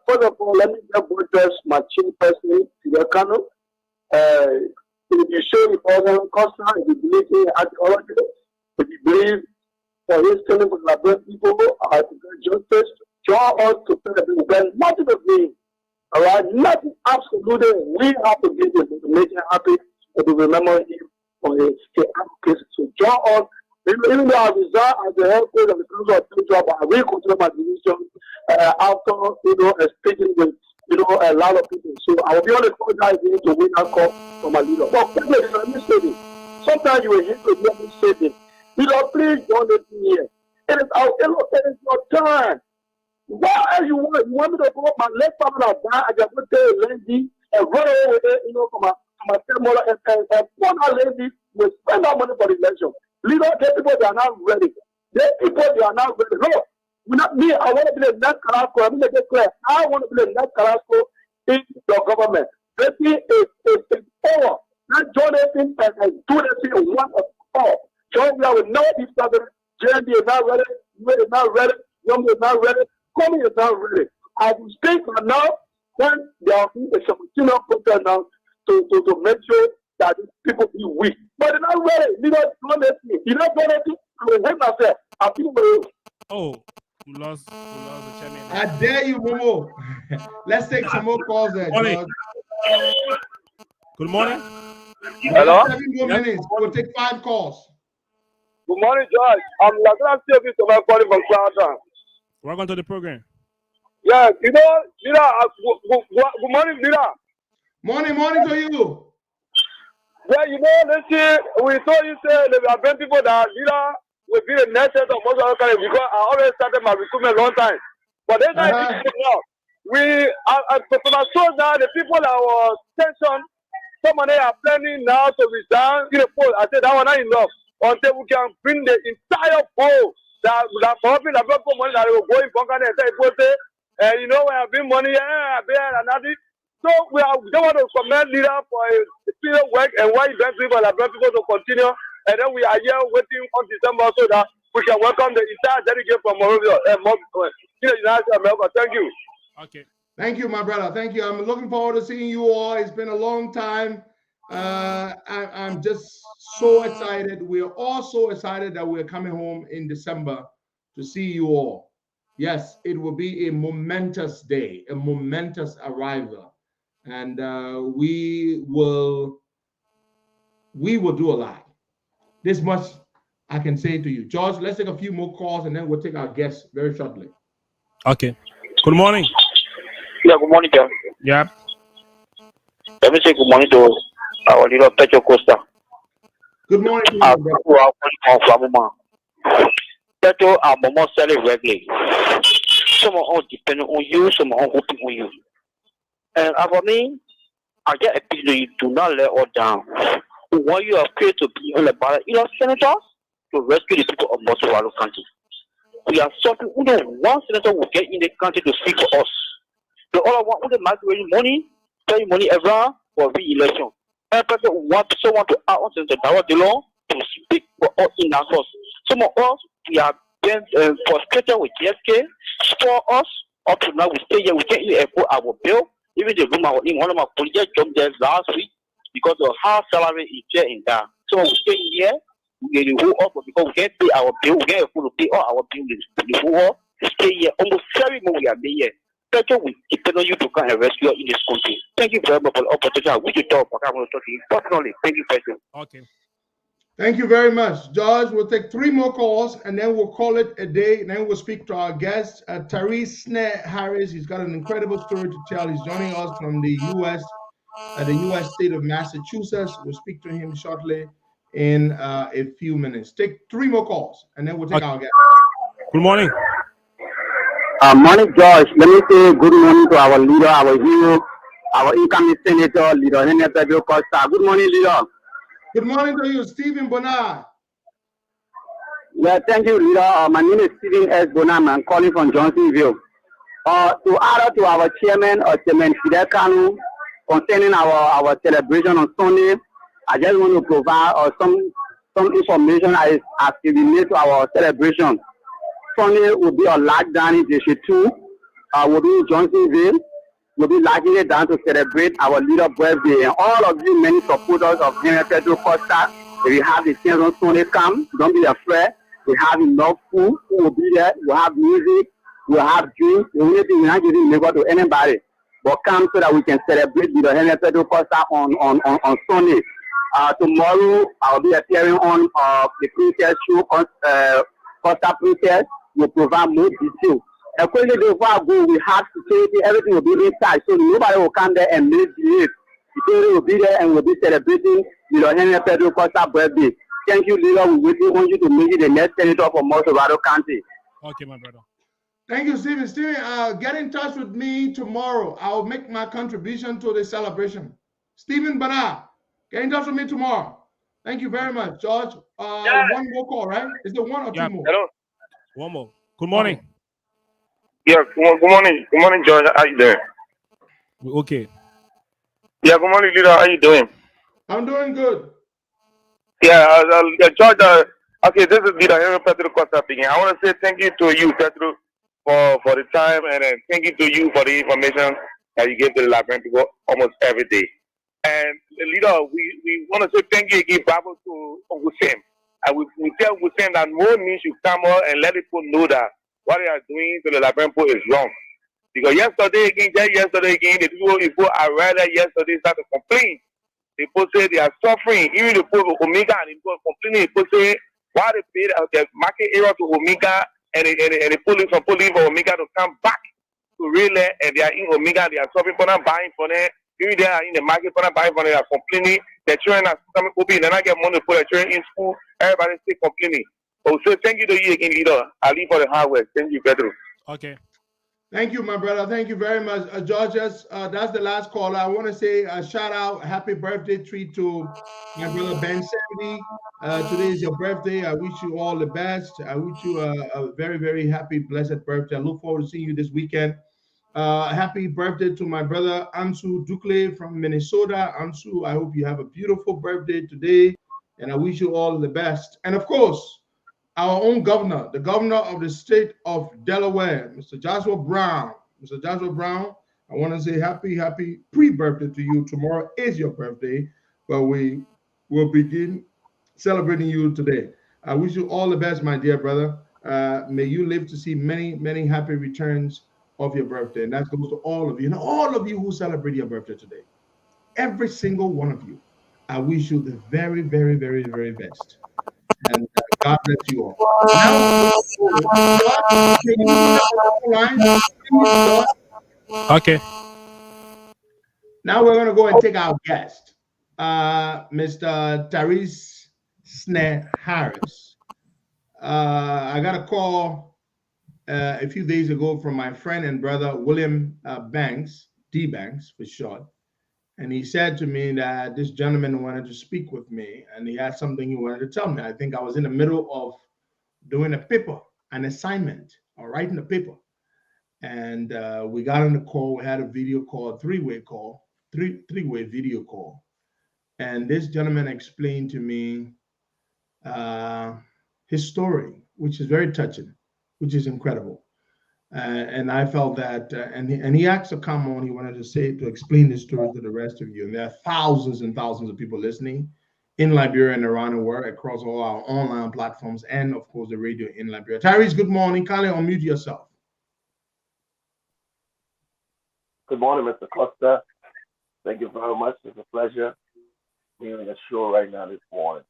Speaker 23: First of all, let me just address my chairperson, Fidel Cano. If you show the President Costa, if you believe in ideology, if you believe for his standing for the Liberian people, to get justice, draw us to celebrate. There's nothing to be, all right? Nothing, absolutely. We have to give him to make him happy and to remember him for his advocacy. So join us. Even though I resign as the head coach of the Council of Football, but I will continue my division after speaking with a lot of people. So I will be on the court guys to win that call for my leader. But let me say this. Sometimes you will hear me say this. Please don't let me here. It is your time. Why you want me to go up my left arm and die? I just put a lady and run over there, from my stepmother and one lady will spend that money for the election. Leaders, the people they are not ready. The people they are not ready. No, not me. I want to be the next Carrasco. I'm going to get clear. I want to be the next Carrasco in the government. This is power. Not join anything and do the thing one of all. John, we will know each other. JMB is not ready. You is not ready. Young is not ready. Coming is not ready. I will speak now when there will be a continual protest now to make sure that these people be weak. But they're not ready. You don't let me. You don't let me. I will hate myself. I feel very.
Speaker 8: Oh, you lost the chairman.
Speaker 7: I dare you, Momo. Let's take some more calls there, George.
Speaker 8: Good morning.
Speaker 23: Hello?
Speaker 7: 7 more minutes. We'll take 5 calls.
Speaker 23: Good morning, George. I'm Lagran Stevie, so I'm calling from Cloudtown.
Speaker 8: Welcome to the program.
Speaker 23: Yeah, Lila, good morning, Lila.
Speaker 7: Morning to you.
Speaker 23: Yeah, listen, we told you say there are many people that Lila will be the next set of most of the because I already started my recruitment a long time. But then now, I told now the people that were tension, some of them are planning now to resign in the poll. I said that one not enough until we can bring the entire poll that probably the money that will go in Bunker and say, and when I bring money, I bear another. So we don't want to commend leader for the period work and why you people to continue. And then we are here waiting on December so that we can welcome the entire delegate from United States of America. Thank you.
Speaker 8: Okay.
Speaker 7: Thank you, my brother. Thank you. I'm looking forward to seeing you all. It's been a long time. I'm just so excited. We're all so excited that we're coming home in December to see you all. Yes, it will be a momentous day, a momentous arrival. And we will do a lot. This much I can say to you. George, let's take a few more calls and then we'll take our guests very shortly.
Speaker 8: Okay. Good morning.
Speaker 14: Yeah, good morning, John.
Speaker 8: Yeah.
Speaker 14: Let me say good morning to our leader, Petro Costa.
Speaker 7: Good morning to you,
Speaker 14: Petro, our mama sell it regularly. Some are depending on you, some are hoping on you. And for me, I get a picture you do not let all down. When you are free to be on the ballot, senators to rescue the people of Mosovalo country. We are suffering. Only one senator will get in the country to speak for us. The other one will migrate money, pay money around for re-election. And people want someone to ask Senator Dawa Delon to speak for us in our house. Some of us, we are being frustrated with GSK. For us, up to now, we stay here. We can't even afford our bill. Even the room I was in, one of my political jobs there last week because of how salary is there in there. So we stay here. We get the whole offer because we can't pay our bill. We can't afford to pay all our bills. The whole stay here. Almost every month we are here. Petro, we depend on you to come and rescue us in this country. Thank you very much for the opportunity. I wish you talk. I want to talk to you personally. Thank you, Petro.
Speaker 8: Okay.
Speaker 7: Thank you very much. George, we'll take 3 more calls and then we'll call it a day. And then we'll speak to our guest, Therese Harris. He's got an incredible story to tell. He's joining us from the U.S. The U.S. state of Massachusetts. We'll speak to him shortly in a few minutes. Take 3 more calls and then we'll take our guest.
Speaker 8: Good morning.
Speaker 1: Morning, George. Let me say good morning to our leader, our hero, our incoming senator, leader Henry Pedro Costa. Good morning, leader.
Speaker 7: Good morning to you, Stephen Bonard.
Speaker 1: Yeah, thank you, leader. My name is Stephen S. Bonard. I'm calling from Johnsonville. To add to our chairman, Chairman Fidel Kanu, concerning our celebration on Sunday, I just want to provide some information as it relates to our celebration. Sunday will be a lockdown in District 2. We'll be in Johnsonville. We'll be locking it down to celebrate our leader birthday. And all of you, many supporters of Henry Pedro Costa, if you have the chance on Sunday, come. Don't be afraid. We have enough food. We will be there. We'll have music. We'll have drinks. The only thing we're not giving labor to anybody. But come so that we can celebrate leader Henry Pedro Costa on Sunday. Tomorrow I'll be appearing on the Princess Show, Costa Princess. Will provide more details. According to the go, we have security, everything will be inside, so nobody will come there and misbehave. Security will be there and we'll be celebrating Henry Pedro Costa's birthday. Thank you, leader. We waiting on you to make it the next senator for Mortovado County.
Speaker 8: Okay, my brother.
Speaker 7: Thank you, Stephen. Stephen, get in touch with me tomorrow. I'll make my contribution to the celebration. Stephen Bernard, get in touch with me tomorrow. Thank you very much, George. One more call, right? Is there one or two more?
Speaker 2: Hello.
Speaker 8: One more. Good morning.
Speaker 2: Yeah, good morning. Good morning, George. How you doing?
Speaker 8: Okay.
Speaker 2: Yeah, good morning, leader. How you doing?
Speaker 7: I'm doing good.
Speaker 2: Yeah, George. Okay, this is leader Henry Pedro Costa speaking. I want to say thank you to you, Pedro, for the time, and thank you to you for the information that you give to the Liberian people almost every day. And leader, we want to say thank you again, Bible, to Uncle Sam. And we tell Uncle Sam that no need should come out and let people know that what they are doing to the Liberian people is wrong. Because yesterday again, the people I read that yesterday started to complain. People say they are suffering. Even the people of Omega and the people complaining. People say why they paid the market area to Omega and the police from police for Omega to come back to real land, and they are in Omega. They are suffering for not buying for them. Even they are in the market for not buying for them. They are complaining. The children are coming open. They not get money to put the children in school. Everybody still complaining. So thank you to you again, leader. I leave for the hard work. Thank you, Pedro.
Speaker 8: Okay.
Speaker 7: Thank you, my brother. Thank you very much. Georges, that's the last caller. I want to say a shout out, happy birthday treat to my brother Ben Sandy. Today is your birthday. I wish you all the best. I wish you a very, very happy, blessed birthday. I look forward to seeing you this weekend. Happy birthday to my brother Ansu Dukle from Minnesota. Ansu, I hope you have a beautiful birthday today, and I wish you all the best. And of course, our own governor, the governor of the state of Delaware, Mr. Joshua Brown. Mr. Joshua Brown, I want to say happy pre-birthday to you. Tomorrow is your birthday, but we will begin celebrating you today. I wish you all the best, my dear brother. May you live to see many, many happy returns of your birthday. And that goes to all of you. And all of you who celebrate your birthday today. Every single one of you. I wish you the very, very, very, very best. And God bless you all.
Speaker 8: Okay.
Speaker 7: Now we're going to go and take our guest, Mr. Tyrese Snare Harris. I got a call a few days ago from my friend and brother, William Banks, D Banks for short. And he said to me that this gentleman wanted to speak with me and he had something he wanted to tell me. I think I was in the middle of doing a paper, an assignment, or writing a paper. And we got on the call. We had a video call, three-way video call. And this gentleman explained to me his story, which is very touching, which is incredible. And I felt that, and he asked to come on. He wanted to explain this story to the rest of you. And there are thousands and thousands of people listening in Liberia and around the world across all our online platforms and, of course, the radio in Liberia. Tyrese, good morning. Kindly unmute yourself.
Speaker 3: Good morning, Mr. Costa. Thank you very much. It's a pleasure being on your show right now this morning.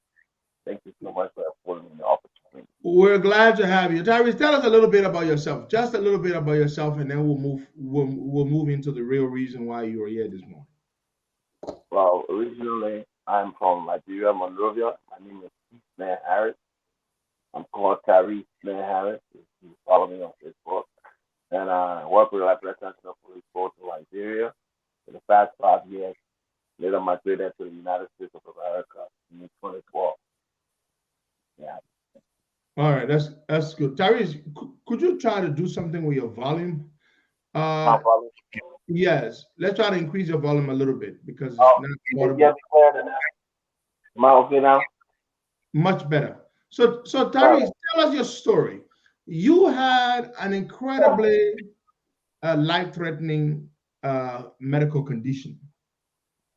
Speaker 3: Thank you so much for affording me the opportunity.
Speaker 7: We're glad to have you. Tyrese, tell us a little bit about yourself. Just a little bit about yourself, and then we'll move into the real reason why you are here this morning.
Speaker 3: Well, originally, I'm from Liberia, Monrovia. My name is Snare Harris. I'm called Tyrese Snare Harris. You follow me on Facebook. And I work with Liberia National Police Force in Liberia for the past 5 years. Later migrated to the United States of America in 2012. Yeah.
Speaker 7: All right, that's good. Tyrese, could you try to do something with your volume?
Speaker 3: My volume?
Speaker 7: Yes. Let's try to increase your volume a little bit because it's not audible.
Speaker 3: Am I okay now?
Speaker 7: Much better. So Tyrese, tell us your story. You had an incredibly life-threatening medical condition.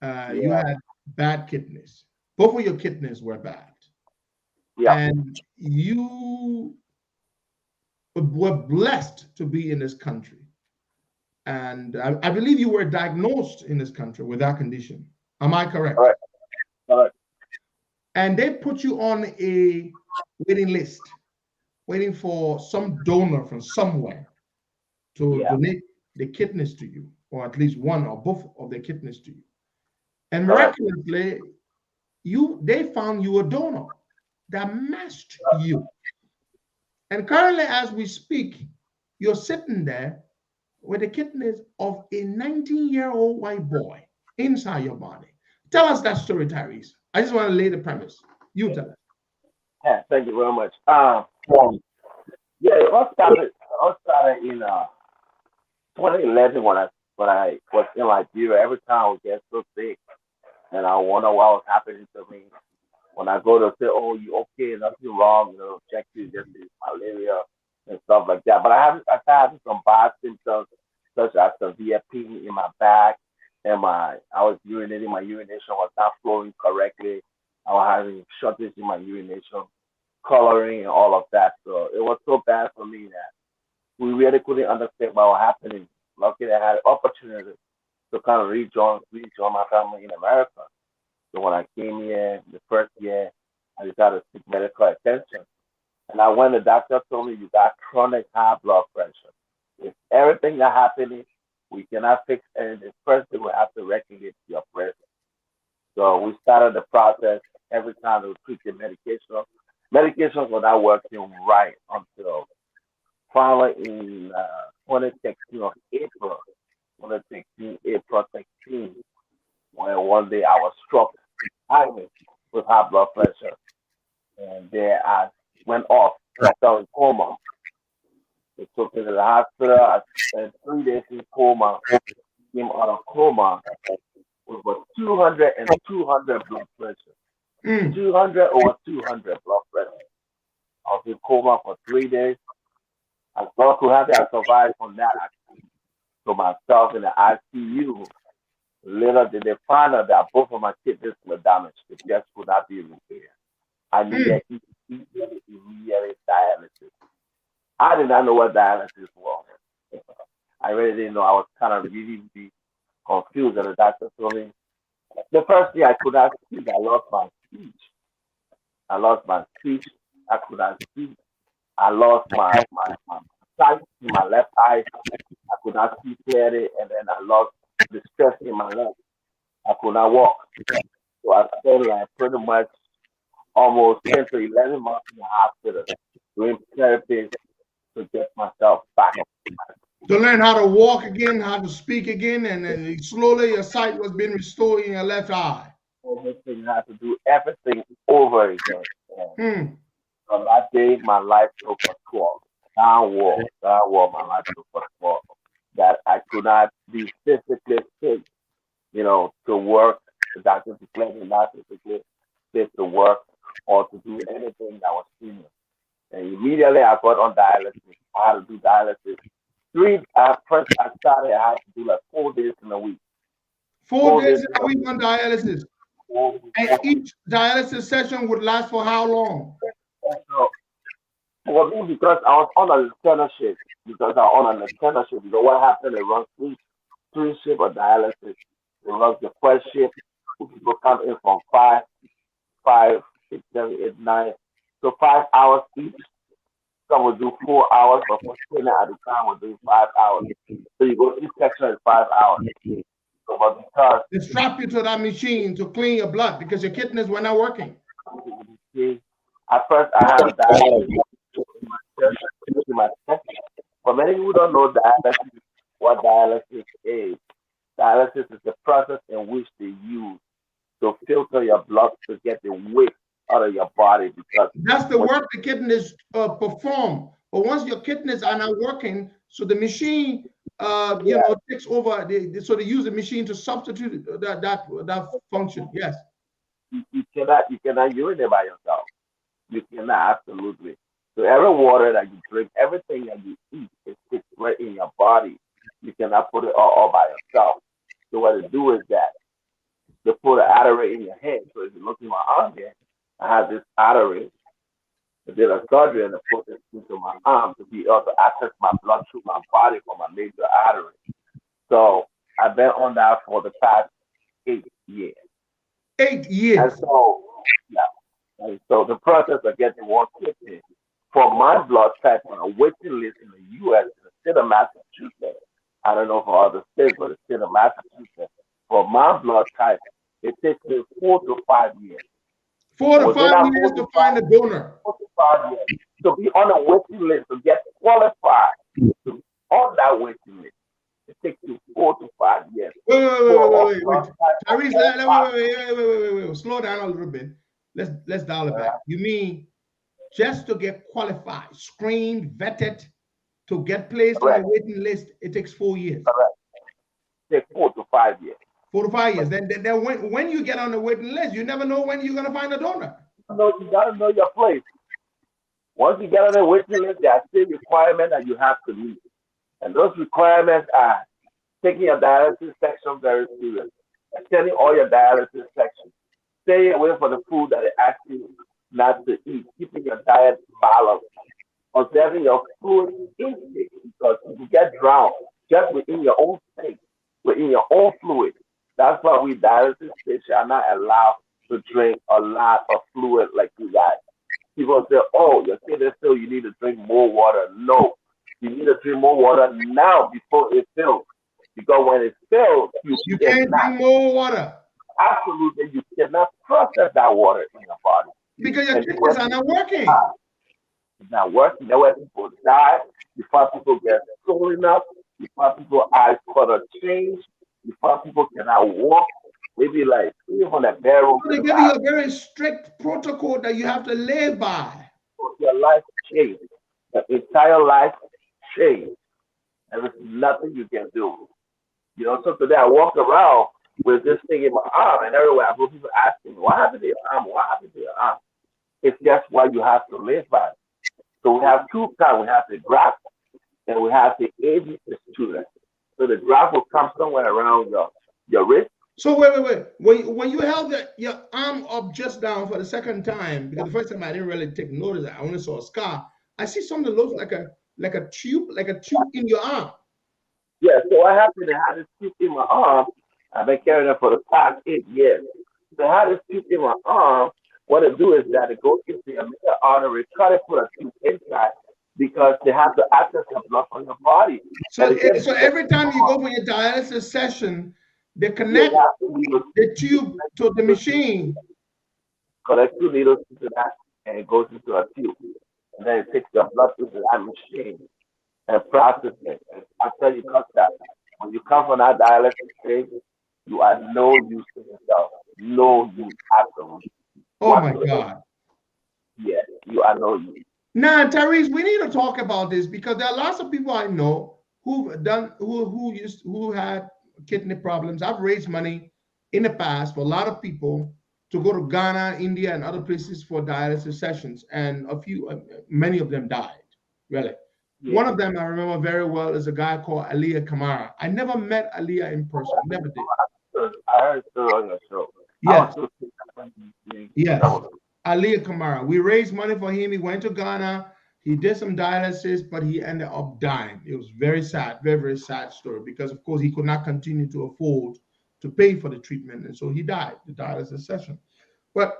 Speaker 7: You had bad kidneys. Both of your kidneys were bad. Yeah. And you were blessed to be in this country. And I believe you were diagnosed in this country with that condition. Am I correct?
Speaker 3: All right.
Speaker 7: and they put you on a waiting list, waiting for some donor from somewhere to donate the kidneys to you, or at least one or both of the kidneys to you. And miraculously, they found you a donor that matched you. And currently, as we speak, you're sitting there with the kidneys of a 19-year-old white boy inside your body. Tell us that story, Tyrese. I just want to lay the premise. You tell us.
Speaker 3: Yeah, thank you very much. Yeah, it all started in 2011 when I was in Liberia. Every time I would get so sick, and I wonder what was happening to me. When I go to say, "Oh, you okay? Nothing wrong," check you, just malaria and stuff like that. But I started having some bad symptoms, such as severe pain in my back, and I was urinating. My urination was not flowing correctly. I was having shortage in my urination, coloring, and all of that. So it was so bad for me that we really couldn't understand what was happening. Luckily, I had an opportunity to kind of rejoin my family in America. So when I came here the first year, I decided to seek medical attention. And when the doctor told me you got chronic high blood pressure, if everything that happening, we cannot fix anything. First, we have to regulate your pressure. So we started the process. Every time we tweak the medication. Medications were not working right until finally in 2016 of April 16, when one day I was struck with high blood pressure, and there I went off. I fell in coma. They took me to the hospital. I spent 3 days in coma. Came out of coma with over 200 blood pressure. 200 over 200 blood pressure. I was in coma for 3 days. I thought to have I survived from that. So myself in the ICU. Later, they found out that both of my kidneys were damaged. The just could not be repaired. I needed immediate dialysis. I did not know what dialysis was. I really didn't know. I was kind of really confused. And the doctor told me the first day I could not speak. I lost my speech. I could not speak. I lost my sight in my left eye. I could not see clearly, and then I lost the stress in my leg. I could not walk. So I spent pretty much almost 10 to 11 months in the hospital doing therapy to get myself back.
Speaker 7: To learn how to walk again, how to speak again, and then slowly your sight was being restored in your left eye.
Speaker 3: Everything had to do everything over again. From that day, my life took a twirl. Downward, my life took a twirl. That I could not be physically fit, to work. The doctor declared me not physically fit to work or to do anything that was senior. And immediately I got on dialysis. I had to do dialysis. First I started, I had to do 4 days in a week.
Speaker 7: 4 days in a week on dialysis. And each dialysis session would last for how long?
Speaker 3: So, for me, because I was on a lieutenantship, because what happened, they run three shifts of dialysis. They run the first shift, people come in from 5, 6, 7, 8, 9. So 5 hours each. Some will do 4 hours, but for dinner at the time we'll do 5 hours. So you go each section is 5 hours. So, but because
Speaker 7: they strap you to that machine to clean your blood because your kidneys were not working.
Speaker 3: At first I had a dialysis in my chest. For many who don't know what dialysis is the process in which they use to filter your blood to get the waste out of your body, because
Speaker 7: that's the work the kidneys perform. But once your kidneys are not working, so the machine takes over. So they use the machine to substitute that function. Yes.
Speaker 3: You cannot urinate by yourself. You cannot, absolutely. So every water that you drink, everything that you eat, it's right in your body. You cannot put it all by yourself. So what they do is that they put an artery in your head. So if you look in my arm here, I have this artery. They did a surgery and they put it into my arm to be able to access my blood through my body from my major artery. So I've been on that for the past 8 years.
Speaker 7: 8 years.
Speaker 3: And so, And so the process of getting one kidney for my blood type on a waiting list in the U.S. in the state of Massachusetts. I don't know for other states, but the state of Massachusetts, for my blood type, it takes me 4 to 5 years.
Speaker 7: 4 to 5 years to find a donor.
Speaker 3: 4 to 5 years to be on a waiting list to get qualified to be on that waiting list. It takes you 4 to 5 years.
Speaker 7: Wait. Tyrese, wait. Slow down a little bit. Let's dial it back. You mean just to get qualified, screened, vetted, to get placed on the waiting list, it takes 4 years.
Speaker 3: Correct. It takes 4 to 5 years.
Speaker 7: 4 to 5 years. Then when you get on the waiting list, you never know when you're gonna find a donor.
Speaker 3: No, you gotta know your place. Once you get on the waiting list, there are still requirements that you have to meet. And those requirements are taking your dialysis section very serious, attending all your dialysis sections, stay away from the food that they ask you not to eat, keeping your diet balanced, observing your fluid intake, because if you get drowned just within your own space, within your own fluid, that's why we dialysis patients are not allowed to drink a lot of fluid like you guys. People say, oh, your kidney still, you need to drink more water. No, you need to drink more water now before it fills. Because when it fills,
Speaker 7: you can't drink more water.
Speaker 3: Absolutely, you cannot process that water in your body.
Speaker 7: Because your kidneys are not working.
Speaker 3: It's not working. That's why people die. Before people get swollen up. Before people eyes color change. Before people cannot walk. Maybe like even a barrel.
Speaker 7: So they give you a very strict protocol that you have to live by.
Speaker 3: Your life changed. The entire life changed. There is nothing you can do. You know, so today I walk around with this thing in my arm, and everywhere I go, people asking me, what happened to your arm? What happened to your arm? It's just what you have to live by. So we have two kinds. We have the graft, and we have the AV student. So the graft will come somewhere around your wrist.
Speaker 7: So wait. When you held your arm up just down for the second time, because the first time I didn't really take notice, I only saw a scar. I see something that looks like a tube in your arm.
Speaker 3: Yeah, so what happened? I had this tube in my arm. I've been carrying it for the past 8 years. So I had this tube in my arm. What it do is that it goes into your middle artery, try to put a tube inside because they have to access the blood from your body.
Speaker 7: So every time you go for your dialysis session, they connect the tube to the machine.
Speaker 3: Collect 2 needles into that, and it goes into a tube. And then it takes your blood into that machine and process it. And I tell you, that when you come from that dialysis stage, you are no use to yourself. No use absolutely.
Speaker 7: Oh my God.
Speaker 3: Yeah, you are no use.
Speaker 7: Now, Tyrese, we need to talk about this because there are lots of people I know who had kidney problems. I've raised money in the past for a lot of people to go to Ghana, India, and other places for dialysis sessions, and many of them died. Really. Yeah. One of them I remember very well is a guy called Aliyah Kamara. I never met Aliyah in person. Never did.
Speaker 3: I heard it on your show.
Speaker 7: Yes. Yes. Aliyah Kamara. We raised money for him. He went to Ghana. He did some dialysis, but he ended up dying. It was very sad, very, very sad story because, of course, he could not continue to afford to pay for the treatment. And so he died, the dialysis session. But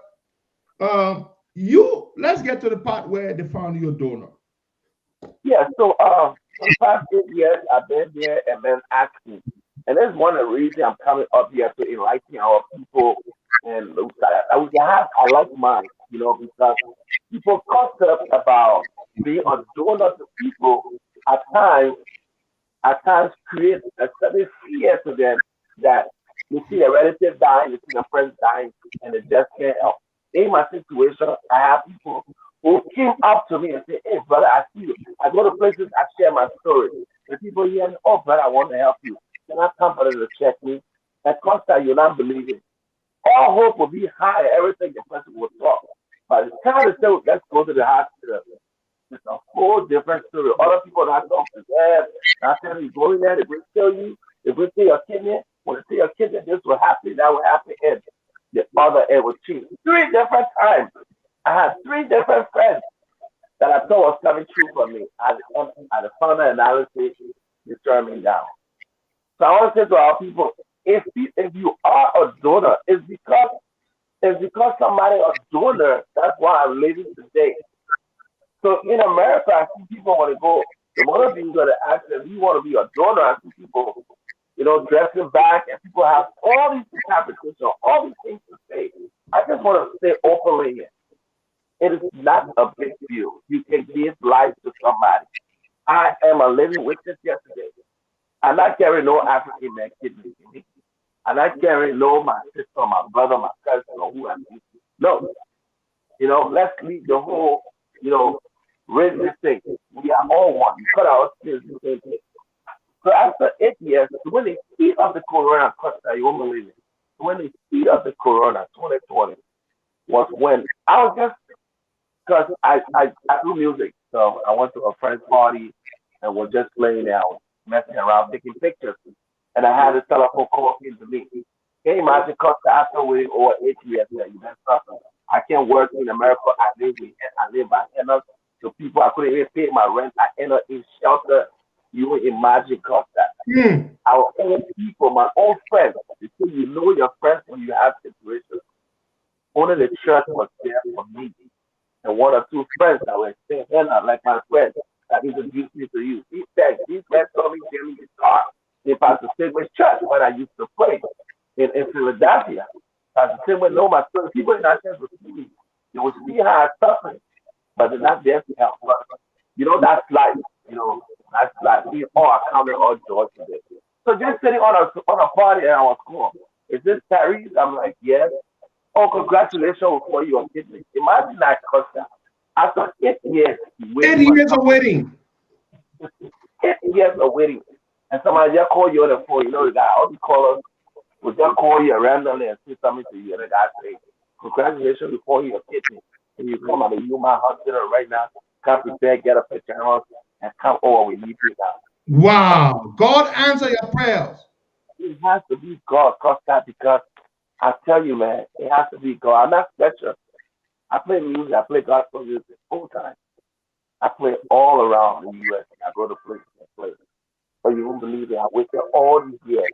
Speaker 7: let's get to the part where they found your donor.
Speaker 3: Yeah, so for the past 8 years, I've been there and been asking. And that's one of the reasons I'm coming up here to enlighten our people. And I like mine, because people concept about being a donor to people at times create a certain fear to them that you see a relative dying, you see a friend dying, and they just can't help. In my situation, I have people who came up to me and say, hey, brother, I see you. I go to places, I share my story. The people here, oh, brother, I want to help you. Can I come for them to check me? At Costa, you're not believing. All hope will be high, everything the person will talk. But it's time to say, let's go to the hospital. It's a whole different story. Other people not talking to them. Not telling you, go in there, they will tell you, they will say your kidney, when they say your kidney, this will happen, that will happen, and the other end will change. 3 different times. I had 3 different friends that I thought was coming true for me. At the final analysis, they turned me down. So I want to say to our people, if you are a donor, it's because It's because somebody a donor. That's why I'm living today. So in America, I see people want to go. The one of you got to ask them, you want to be a donor? I see people, dressing back, and people have all these interpretations, all these things to say. I just want to say openly here, it is not a big deal. You can give life to somebody. I am a living witness yesterday. I'm not carrying no African man kidney in me. I'm not carrying no my sister, my brother, my cousin, or who I'm used to. No. Let's leave the whole, religious thing. We are all one. We cut our skills the same thing. So after 8 years, when the heat of the corona, Costa, you won't believe it. When the heat of the corona, 2020, was when I was just, because I do music. So I went to a friend's party and was just playing there, messing around, taking pictures. And I had a telephone call into me. Can you imagine, Costa, after waiting over 8 years, you been suffering. I can't work in America. I live by enough. So people, I couldn't even pay my rent. I ended up in shelter. You would imagine, Costa. Our own people, my own friends, because you know your friends when you have situations. Only the church was there for me. And one or two friends that were saying, like my friend that introduced me to you. He said, these men told me to get guitar in Pastor Sigmund's church when I used to play in Philadelphia. Pastor Sigmund know my story. People in that church would see me. They would see how I suffer, but they're not there to help. But, that's life. That's life. We all counted all joy today. So just sitting on a party and I was cool. Is this Tyrese? I'm like, yes. Oh, congratulations for your kidney. Imagine that, Costa. After 8 years,
Speaker 7: 8 years of waiting.
Speaker 3: 8 years of waiting. And somebody just call you on the phone. The guy, all the callers will just call you randomly and say something to you. And the guy say, congratulations for your kidney. And you come at the human hospital right now, come prepare, get a picture and come over. We need you now.
Speaker 7: Wow. God answer your prayers.
Speaker 3: It has to be God, Costa, because I tell you, man, it has to be God. I'm not special. I play music. I play gospel music full time. I play all around the U.S. I go to places and play. But you won't believe it. I waited all these years.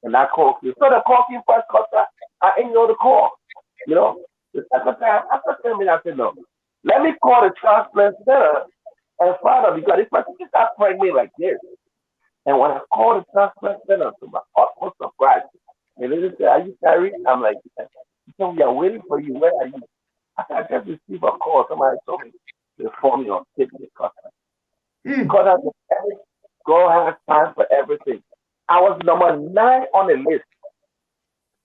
Speaker 3: And I called you. So the call came first, Costa. I ain't know the call. The second time, after 10 minutes, I said, no. Let me call the transplant center and find out, because this person just got pregnant like this. And when I called the transplant center, to my utmost surprise, and they just said, are you Tyrese? I'm like, so we are waiting for you. Where are you? I just received a call. Somebody told me they phone me on kidney, Costa. Because God has time for everything. I was number 9 on the list.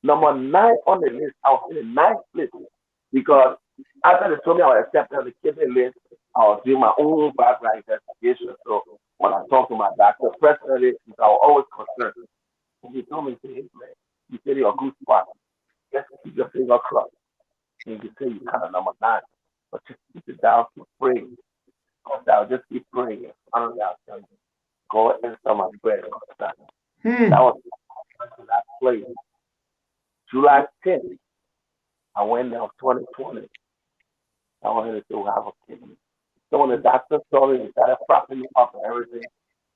Speaker 3: Number 9 on the list. I was in the 9th place. Because after they told me I was accepted on the kidney list, I was doing my own background investigation. So when I talked to my doctor personally, I was always concerned. And he told me, hey, man, you said you're a good spot. Just keep your finger crossed. And you say you're kind of number 9. But just keep it down, keep praying. Because I'll just keep praying. Honestly, I'll tell you. God answer my prayer. That was that place. July 10th, I went there 2020. I wanted to have a kidney. So when the doctor told me, he started propping me up and everything.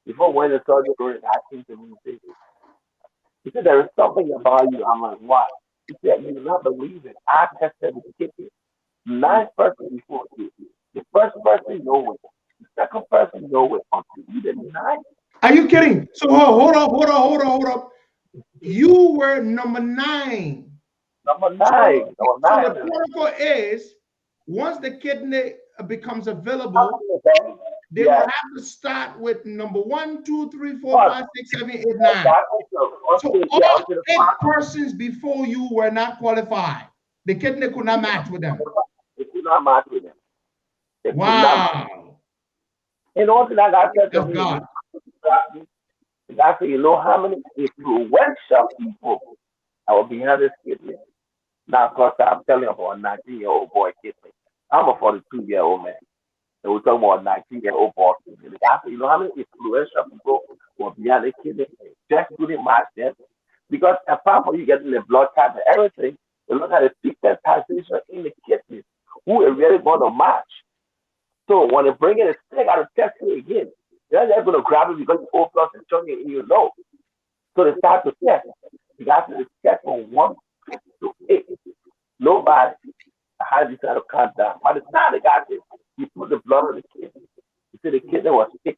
Speaker 3: Before when the surgery was asking to me, he said, there is something about you. I'm like, what? He said, you do not believe it. I tested the kidney. 9 persons before you. The first person, no way. The second person, no way. Until you did 9.
Speaker 7: Are you kidding? So hold up. You were number 9.
Speaker 3: Number 9.
Speaker 7: So the protocol is, once the kidney becomes available, they will have to start with number 1, 2, 3, 4, 5, 6, 7, 8, 9. So all 8 persons before you were not qualified. The kidney could not match with them.
Speaker 3: It could not match with them.
Speaker 7: Wow.
Speaker 3: And also that I said to me, God said, you know how many influential people I will be having this kidney. Now, of course, I'm telling you about a 19-year-old boy kidney. I'm a 42-year-old man. And we're talking about a 19-year-old boy kidney. God said, you know how many influential people will be having this kidney? Just couldn't match them. Because apart from you getting the blood type and everything, they look at the pigmentation in the kidneys. Who is really going to match? So when they bring in a stick, I got to test it again. They're not going to grab it because it's O+ and showing it in your nose. So they start to test. You got to test from 1 to 8. Nobody had to try to cut down. By the time they got there, he put the blood on the kid. He said the kid that was sick.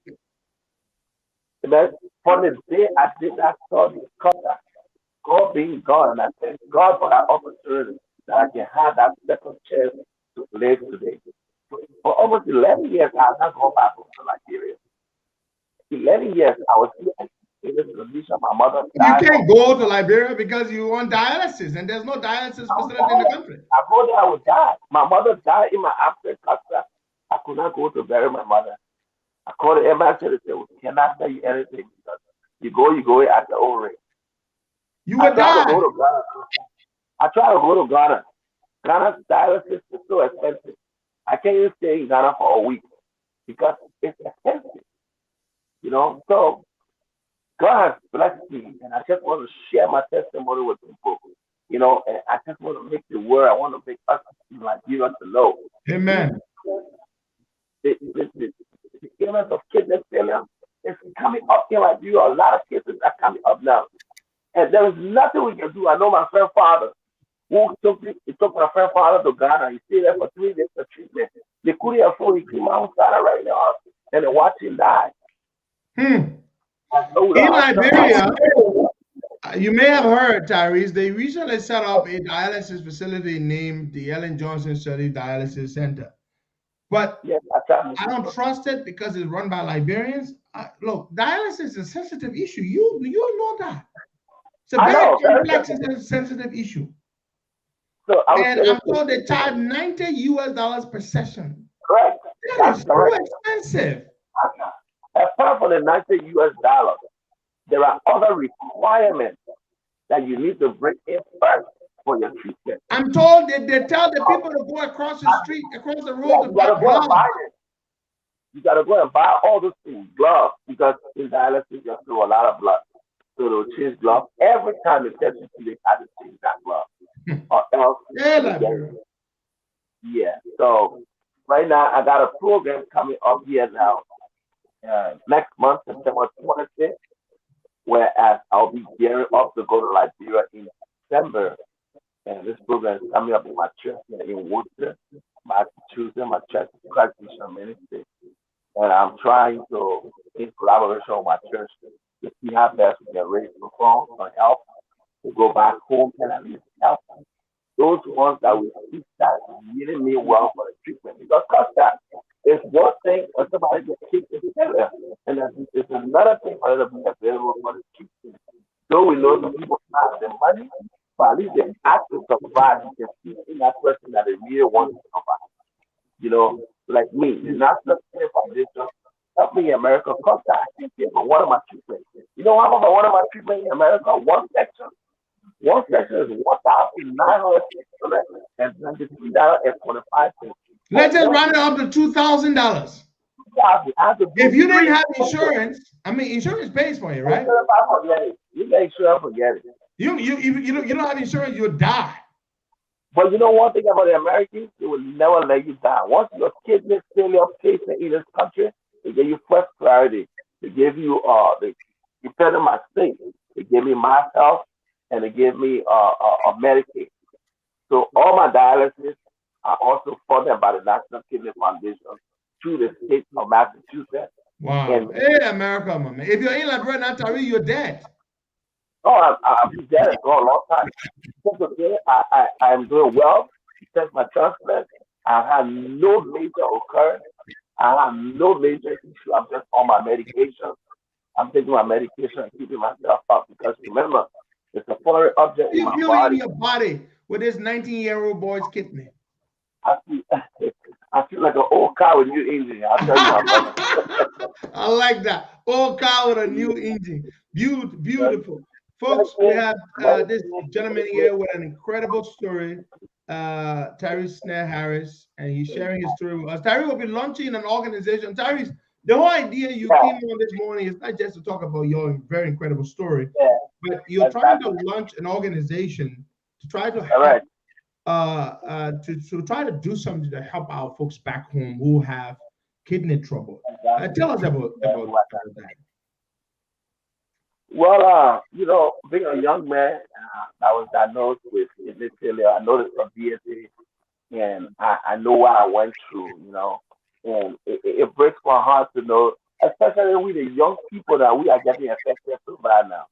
Speaker 3: And then from the day I did that study, God being God, and I thank God for that opportunity that I can have that second chance to live today. For almost 11 years, I have not gone back home to Nigeria. 11 years, I was here in this condition. My mother
Speaker 7: You
Speaker 3: died.
Speaker 7: can't go to Liberia because you're on dialysis, and there's no dialysis facility in the country.
Speaker 3: I go there, I would die. My mother died in my absence. I could not go to bury my mother. I called the embassy and said, we cannot tell you anything because you go at your own rate.
Speaker 7: You would die.
Speaker 3: I try to go to Ghana. Ghana's dialysis is so expensive. I can't even stay in Ghana for a week because it's expensive. You know, so God has blessed me, and I just want to share my testimony with people. You know, and I just want to make the word. I want to make us like you to know.
Speaker 7: Amen.
Speaker 3: The illness of kidney failure is coming up here like you. A lot of cases are coming up now, and there is nothing we can do. I know my friend father who took my friend father to Ghana. He stayed there for 3 days for treatment. They couldn't afford. He came outside right now, and they watch him die.
Speaker 7: In Liberia, you may have heard, Tyrese, they recently set up a dialysis facility named the Ellen Johnson Study Dialysis Center. But
Speaker 3: yes,
Speaker 7: I don't trust it because it's run by Liberians. Look, dialysis is a sensitive issue. You know that. It's a very complex and sensitive issue.
Speaker 3: So
Speaker 7: and I'm told they charge $90 per session.
Speaker 3: Correct.
Speaker 7: That is too expensive.
Speaker 3: Apart from the $90, there are other requirements that you need to bring in first for your treatment.
Speaker 7: I'm told that they tell the people to go across the street, across the road to buy gloves.
Speaker 3: You gotta go and buy all those things, gloves, because in dialysis you throw a lot of blood. So they'll change gloves every time they test you, they have to change that glove. Or else yeah. So right now I got a program coming up here now. Next month, September 26th, whereas I'll be gearing up to go to Liberia in December. And this program is coming up in my church here in Worcester, Massachusetts, my church, Christ Mission Ministry. And I'm trying to, in collaboration with my church, to see how best we can raise the funds or help to go back home and at least help those ones that we see that really need well for the treatment. Because Costa, it's one thing for somebody to keep the failure, and it's another thing for them to be available for the treatment. So we know the people have the money, but at least they have to survive. You can see in that person that they really want to survive. You know, like me, the National Care Foundation helped me in America. Costa, I think for one of my treatments. You know how much for one of my treatments in America? One section is $1,993.25.
Speaker 7: Let's just round it up to $2,000. If you didn't have insurance, I mean, insurance pays for you, right?
Speaker 3: You get insurance, forget it.
Speaker 7: You don't have insurance, you'll die.
Speaker 3: But you know one thing about the Americans, they will never let you die. Once your kidney failure patient in this country, they give you first priority. They give you depending on my state, they give me my health and they give me a Medicaid. So all my dialysis are also funded by the National Kidney Foundation through the state of Massachusetts.
Speaker 7: Wow. And, hey, America, man. If you're in Liberia, Natari, you're dead.
Speaker 3: Oh, I've been dead for a long time. I'm doing well. Since my transplant, I've had no major occurrence. I have no major issue. I'm just on my medication. I'm taking my medication and keeping myself up because remember, it's a foreign object in my body.
Speaker 7: In your body with this 19-year-old boy's kidney.
Speaker 3: I feel like an old car with a new engine. I'll tell you, my brother.
Speaker 7: I like that. Old car with a new engine. Beautiful. Folks, we have this gentleman here with an incredible story, Tyrese Snare Harris, and he's sharing his story with us. Tyrese will be launching an organization. Tyrese, the whole idea you came on this morning is not just to talk about your very incredible story, but you're trying to launch an organization to try to help, to try to do something to help our folks back home who have kidney trouble. Tell us about that.
Speaker 3: Well, being a young man, I was diagnosed with kidney failure. I noticed from BSA, and I know what I went through, and it breaks my heart to know, especially with the young people that we are getting affected so bad now.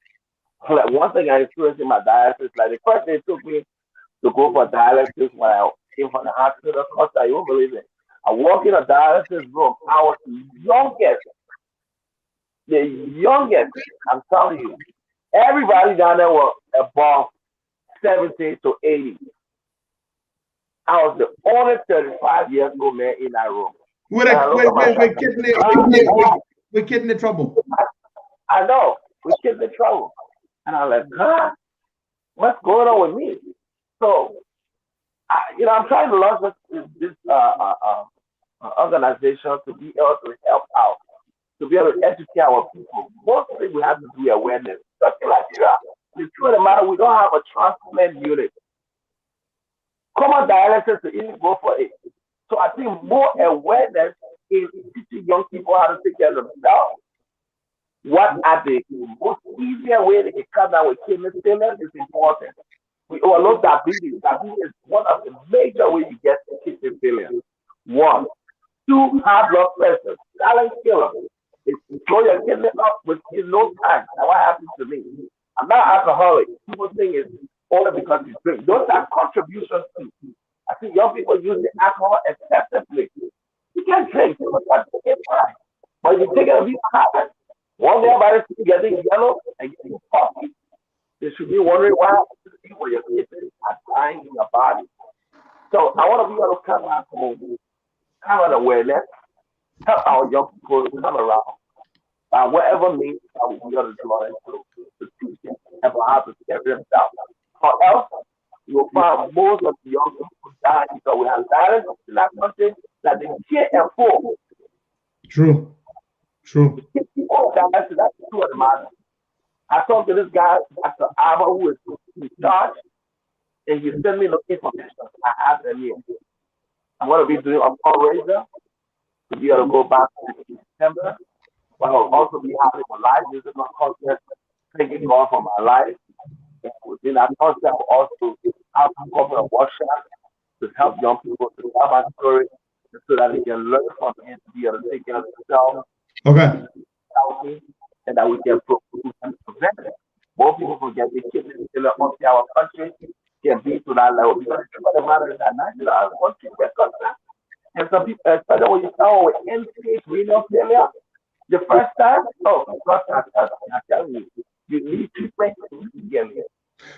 Speaker 3: Like one thing I experienced in my dialysis, like the first day it took me to go for dialysis when I came from the hospital, Costa, you won't believe it. I walk in a dialysis room, I was the youngest, I'm telling you. Everybody down there was above 70 to 80. I was the only 35 years old man in that room.
Speaker 7: With kidney trouble.
Speaker 3: I know, with kidney trouble. And I'm like, God, what's going on with me? So, I'm trying to launch this organization to be able to help out, to be able to educate our people. Mostly we have to do awareness. Something like that. The truth of the matter, we don't have a transplant unit. Common dialysis to even go for it. So I think more awareness in teaching young people how to take care of themselves. What are the most easier way they can cut down with kidney failure is important. We overlook diabetes. Diabetes is one of the major ways you get kidney failure. 1. 2, high blood pressure. Silent killer. If you throw your kidney up within no time, that's what happened to me. I'm not alcoholic. People think it's only because you drink. Those are contributions too. I think young people use the alcohol excessively. You can't drink, you can't take it fine. But you take it a bit higher. One day everybody's getting yellow and getting coffee. They should be wondering why people your kidneys are dying in your body. So I want to be able to come out home, have an awareness, help our young people to come around. Whatever means that we are to draw into to teach them about how to take care of themselves. Or else, you'll find most of the young people dying because we have violence in that country that they can't afford.
Speaker 7: True.
Speaker 3: People that's the truth of the matter. I talked to this guy, Dr. Abba, who is in charge, and he sent me the information. I have them here. I'm going to be doing a fundraiser to be able to go back in September. But I'll also be having a live musical concert, thanking God for my life. And within that concert, I'll also have a couple of workshops to help young people to tell my story so that they can learn from it to be able to take care of themselves.
Speaker 7: Okay.
Speaker 3: And that we can prevent it. More people will get the kidney failure onto our country can be to that level. Because the truth of the matter is that national country and some people, especially when you start with end-stage renal failure, the first time, I'm telling you, you need treatment immediately.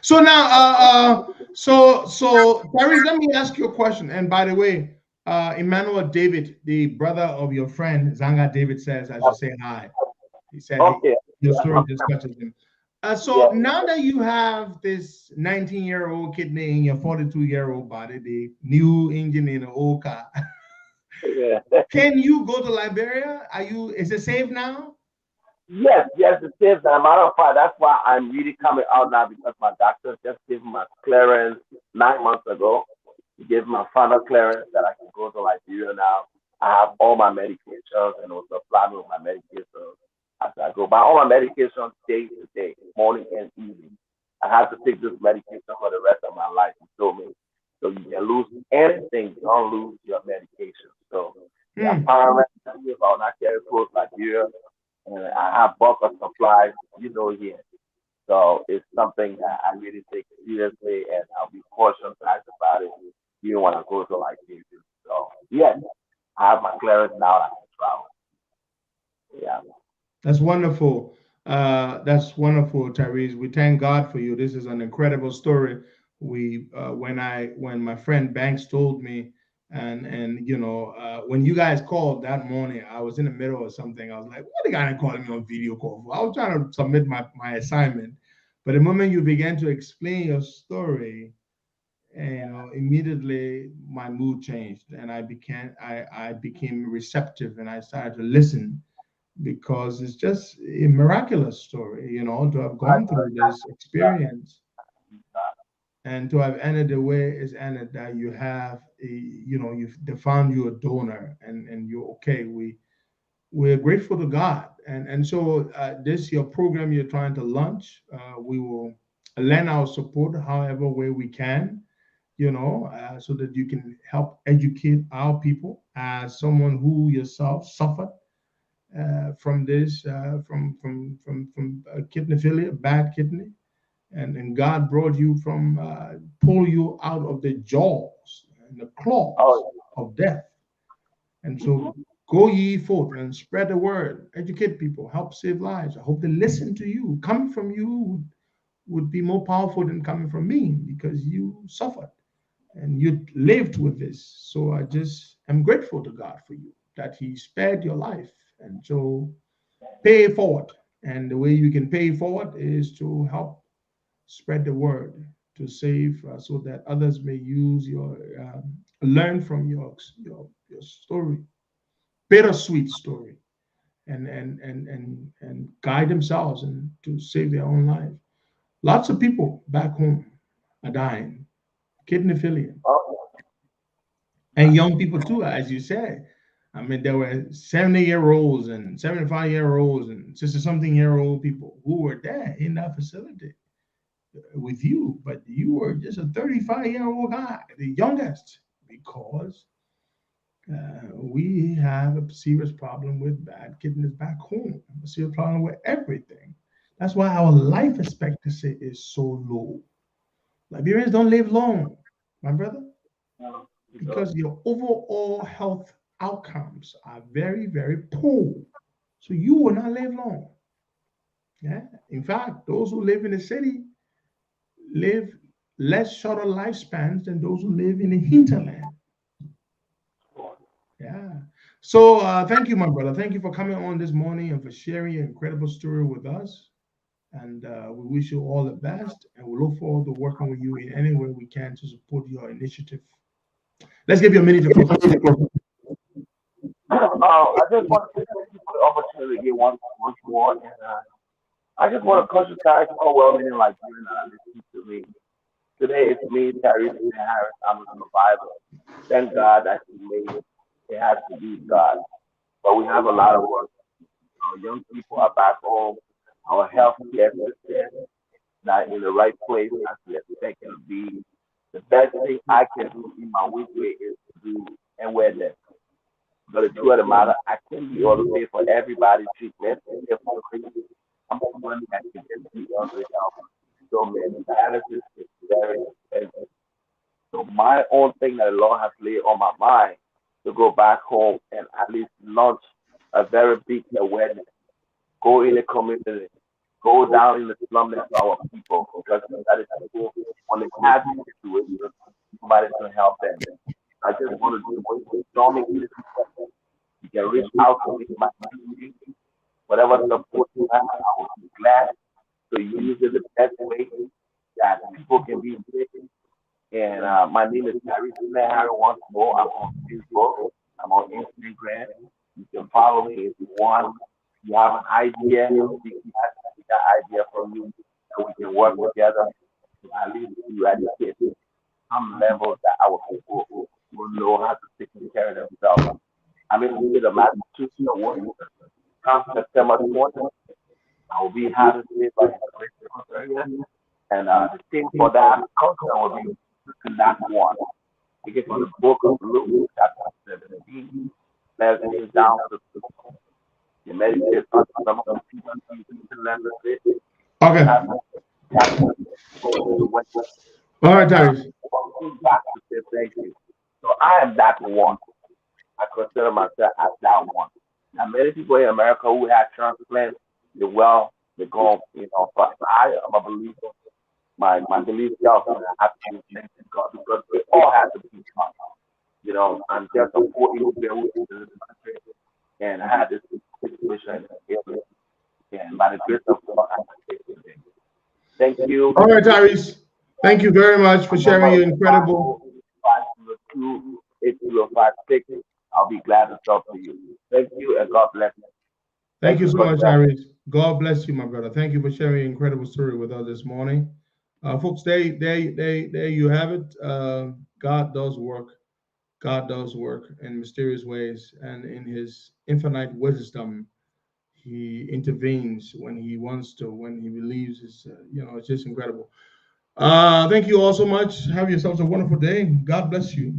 Speaker 7: So now, so Tyrese, let me ask you a question. And by the way, Emmanuel David, the brother of your friend Zanga David, says I should say hi. He said your story just touches him. So now that you have this 19-year-old kidney in your 42-year-old body, the new engine in an old car, can you go to Liberia? Is it safe now?
Speaker 3: Yes, it's safe. As a matter of fact, that's why I'm really coming out now, because my doctor just gave me my clearance 9 months ago. He gave my final clearance that I can go to Liberia now. I have all my medications and also supply me with my medications as I go. But all my medications day to day, morning and evening. I have to take this medication for the rest of my life. He told me. So you can lose anything, you don't lose your medication. So paramedics, if I'll not carry close Liberia, and I have bulk of supplies, here. So it's something that I really take seriously, and I'll be cautious about it. You want to go to Liberia. So yes, I have my clearance now. I can travel. Yeah.
Speaker 7: That's wonderful. That's wonderful, Tyrese. We thank God for you. This is an incredible story. When my friend Banks told me, and when you guys called that morning, I was in the middle of something. I was like, what the guy calling me on video call for? I was trying to submit my assignment. But the moment you began to explain your story, immediately my mood changed, and I became receptive, and I started to listen, because it's just a miraculous story, to have gone through this experience and to have ended the way it's ended, that you have they found you a donor, and you're okay. we're grateful to God. And so this your program you're trying to launch, we will lend our support however way we can, so that you can help educate our people as someone who yourself suffered from this, from kidney failure, bad kidney, and God brought you from, pull you out of the jaws and the claws of death. And so go ye forth and spread the word, educate people, help save lives. I hope they listen to you. Coming from you would be more powerful than coming from me because you suffered and you lived with this. So I just am grateful to God for you that He spared your life. And so pay it forward. And the way you can pay it forward is to help spread the word to save, so that others may use your, learn from your story, bittersweet story, and guide themselves and to save their own life. Lots of people back home are dying, kidney failure, and young people too, as you said. I mean, there were 70-year-olds and 75-year-olds and 60-something-year-old people who were there in that facility with you, but you were just a 35-year-old guy, the youngest, because we have a serious problem with bad kidneys back home, a serious problem with everything. That's why our life expectancy is so low. Liberians don't live long, my brother, because your overall health outcomes are very, very poor. So you will not live long. Yeah. In fact, those who live in the city live less shorter lifespans than those who live in the hinterland. Yeah. So thank you, my brother. Thank you for coming on this morning and for sharing your incredible story with us. And we wish you all the best. And we look forward to working with you in any way we can to support your initiative. Let's give you a minute to close.
Speaker 3: I just want to thank you for the opportunity again once more. And I just want to caution guys all well-meaning like you and listen to me. Today it's me, Terry Harris. I'm a survivor. Thank God that He made it. It has to be God. But we have a lot of work. Our young people are back home. Our health care system not in the right place as we expect it to be. The best thing I can do in my weekly is to do and wear them. But the truth of the matter, I can't be able to pay for everybody's treatment. I'm money I can just be able to help. So many dialysis is very expensive. So my own thing that the Lord has laid on my mind to go back home and at least launch a very big awareness. Go in the community, go down in the slum to our people, because that is people when they have these situations, somebody's going to help them. I just want to do what you told me. You can reach out to me, my community, whatever support you have, I will be glad to use it the best way that people can be safe. And my name is Harry Harry once more. I'm on Facebook. I'm on Instagram. You can follow me if you want. If you have an idea, we can get that idea from you, so we can work together to at least eradicate some levels that our people will know how to take care of themselves. I mean, we did a Massachusetts award. Come September 20th, I will be happy to be by the area. And the thing for that culture will be that one. We get from the book of Luke, chapter 17, let's get down to the book. You meditate on some of the people in the
Speaker 7: Okay. All right, Tyrese.
Speaker 3: Thank you. So I am that one. I consider myself as that one. Now, many people in America who have transplants, they're well, they're going, but I am a believer. My belief is I have to be thankful to God, because we all have to be strong. I'm just a 40-year-old in this country, and I had this situation and by the grace of God, I'm taking. Thank you.
Speaker 7: All right, Tyrese. Thank you very much for sharing your incredible.
Speaker 3: 502-8056. I'll be glad to talk to you. Thank you, and God bless you.
Speaker 7: Thank you so much, Tyrese. God bless you, my brother. Thank you for sharing your incredible story with us this morning. Folks, there you have it. God does work God does work in mysterious ways, and in His infinite wisdom, He intervenes when He wants to, when He believes. It's just incredible. Thank you all so much. Have yourselves a wonderful day. God bless you.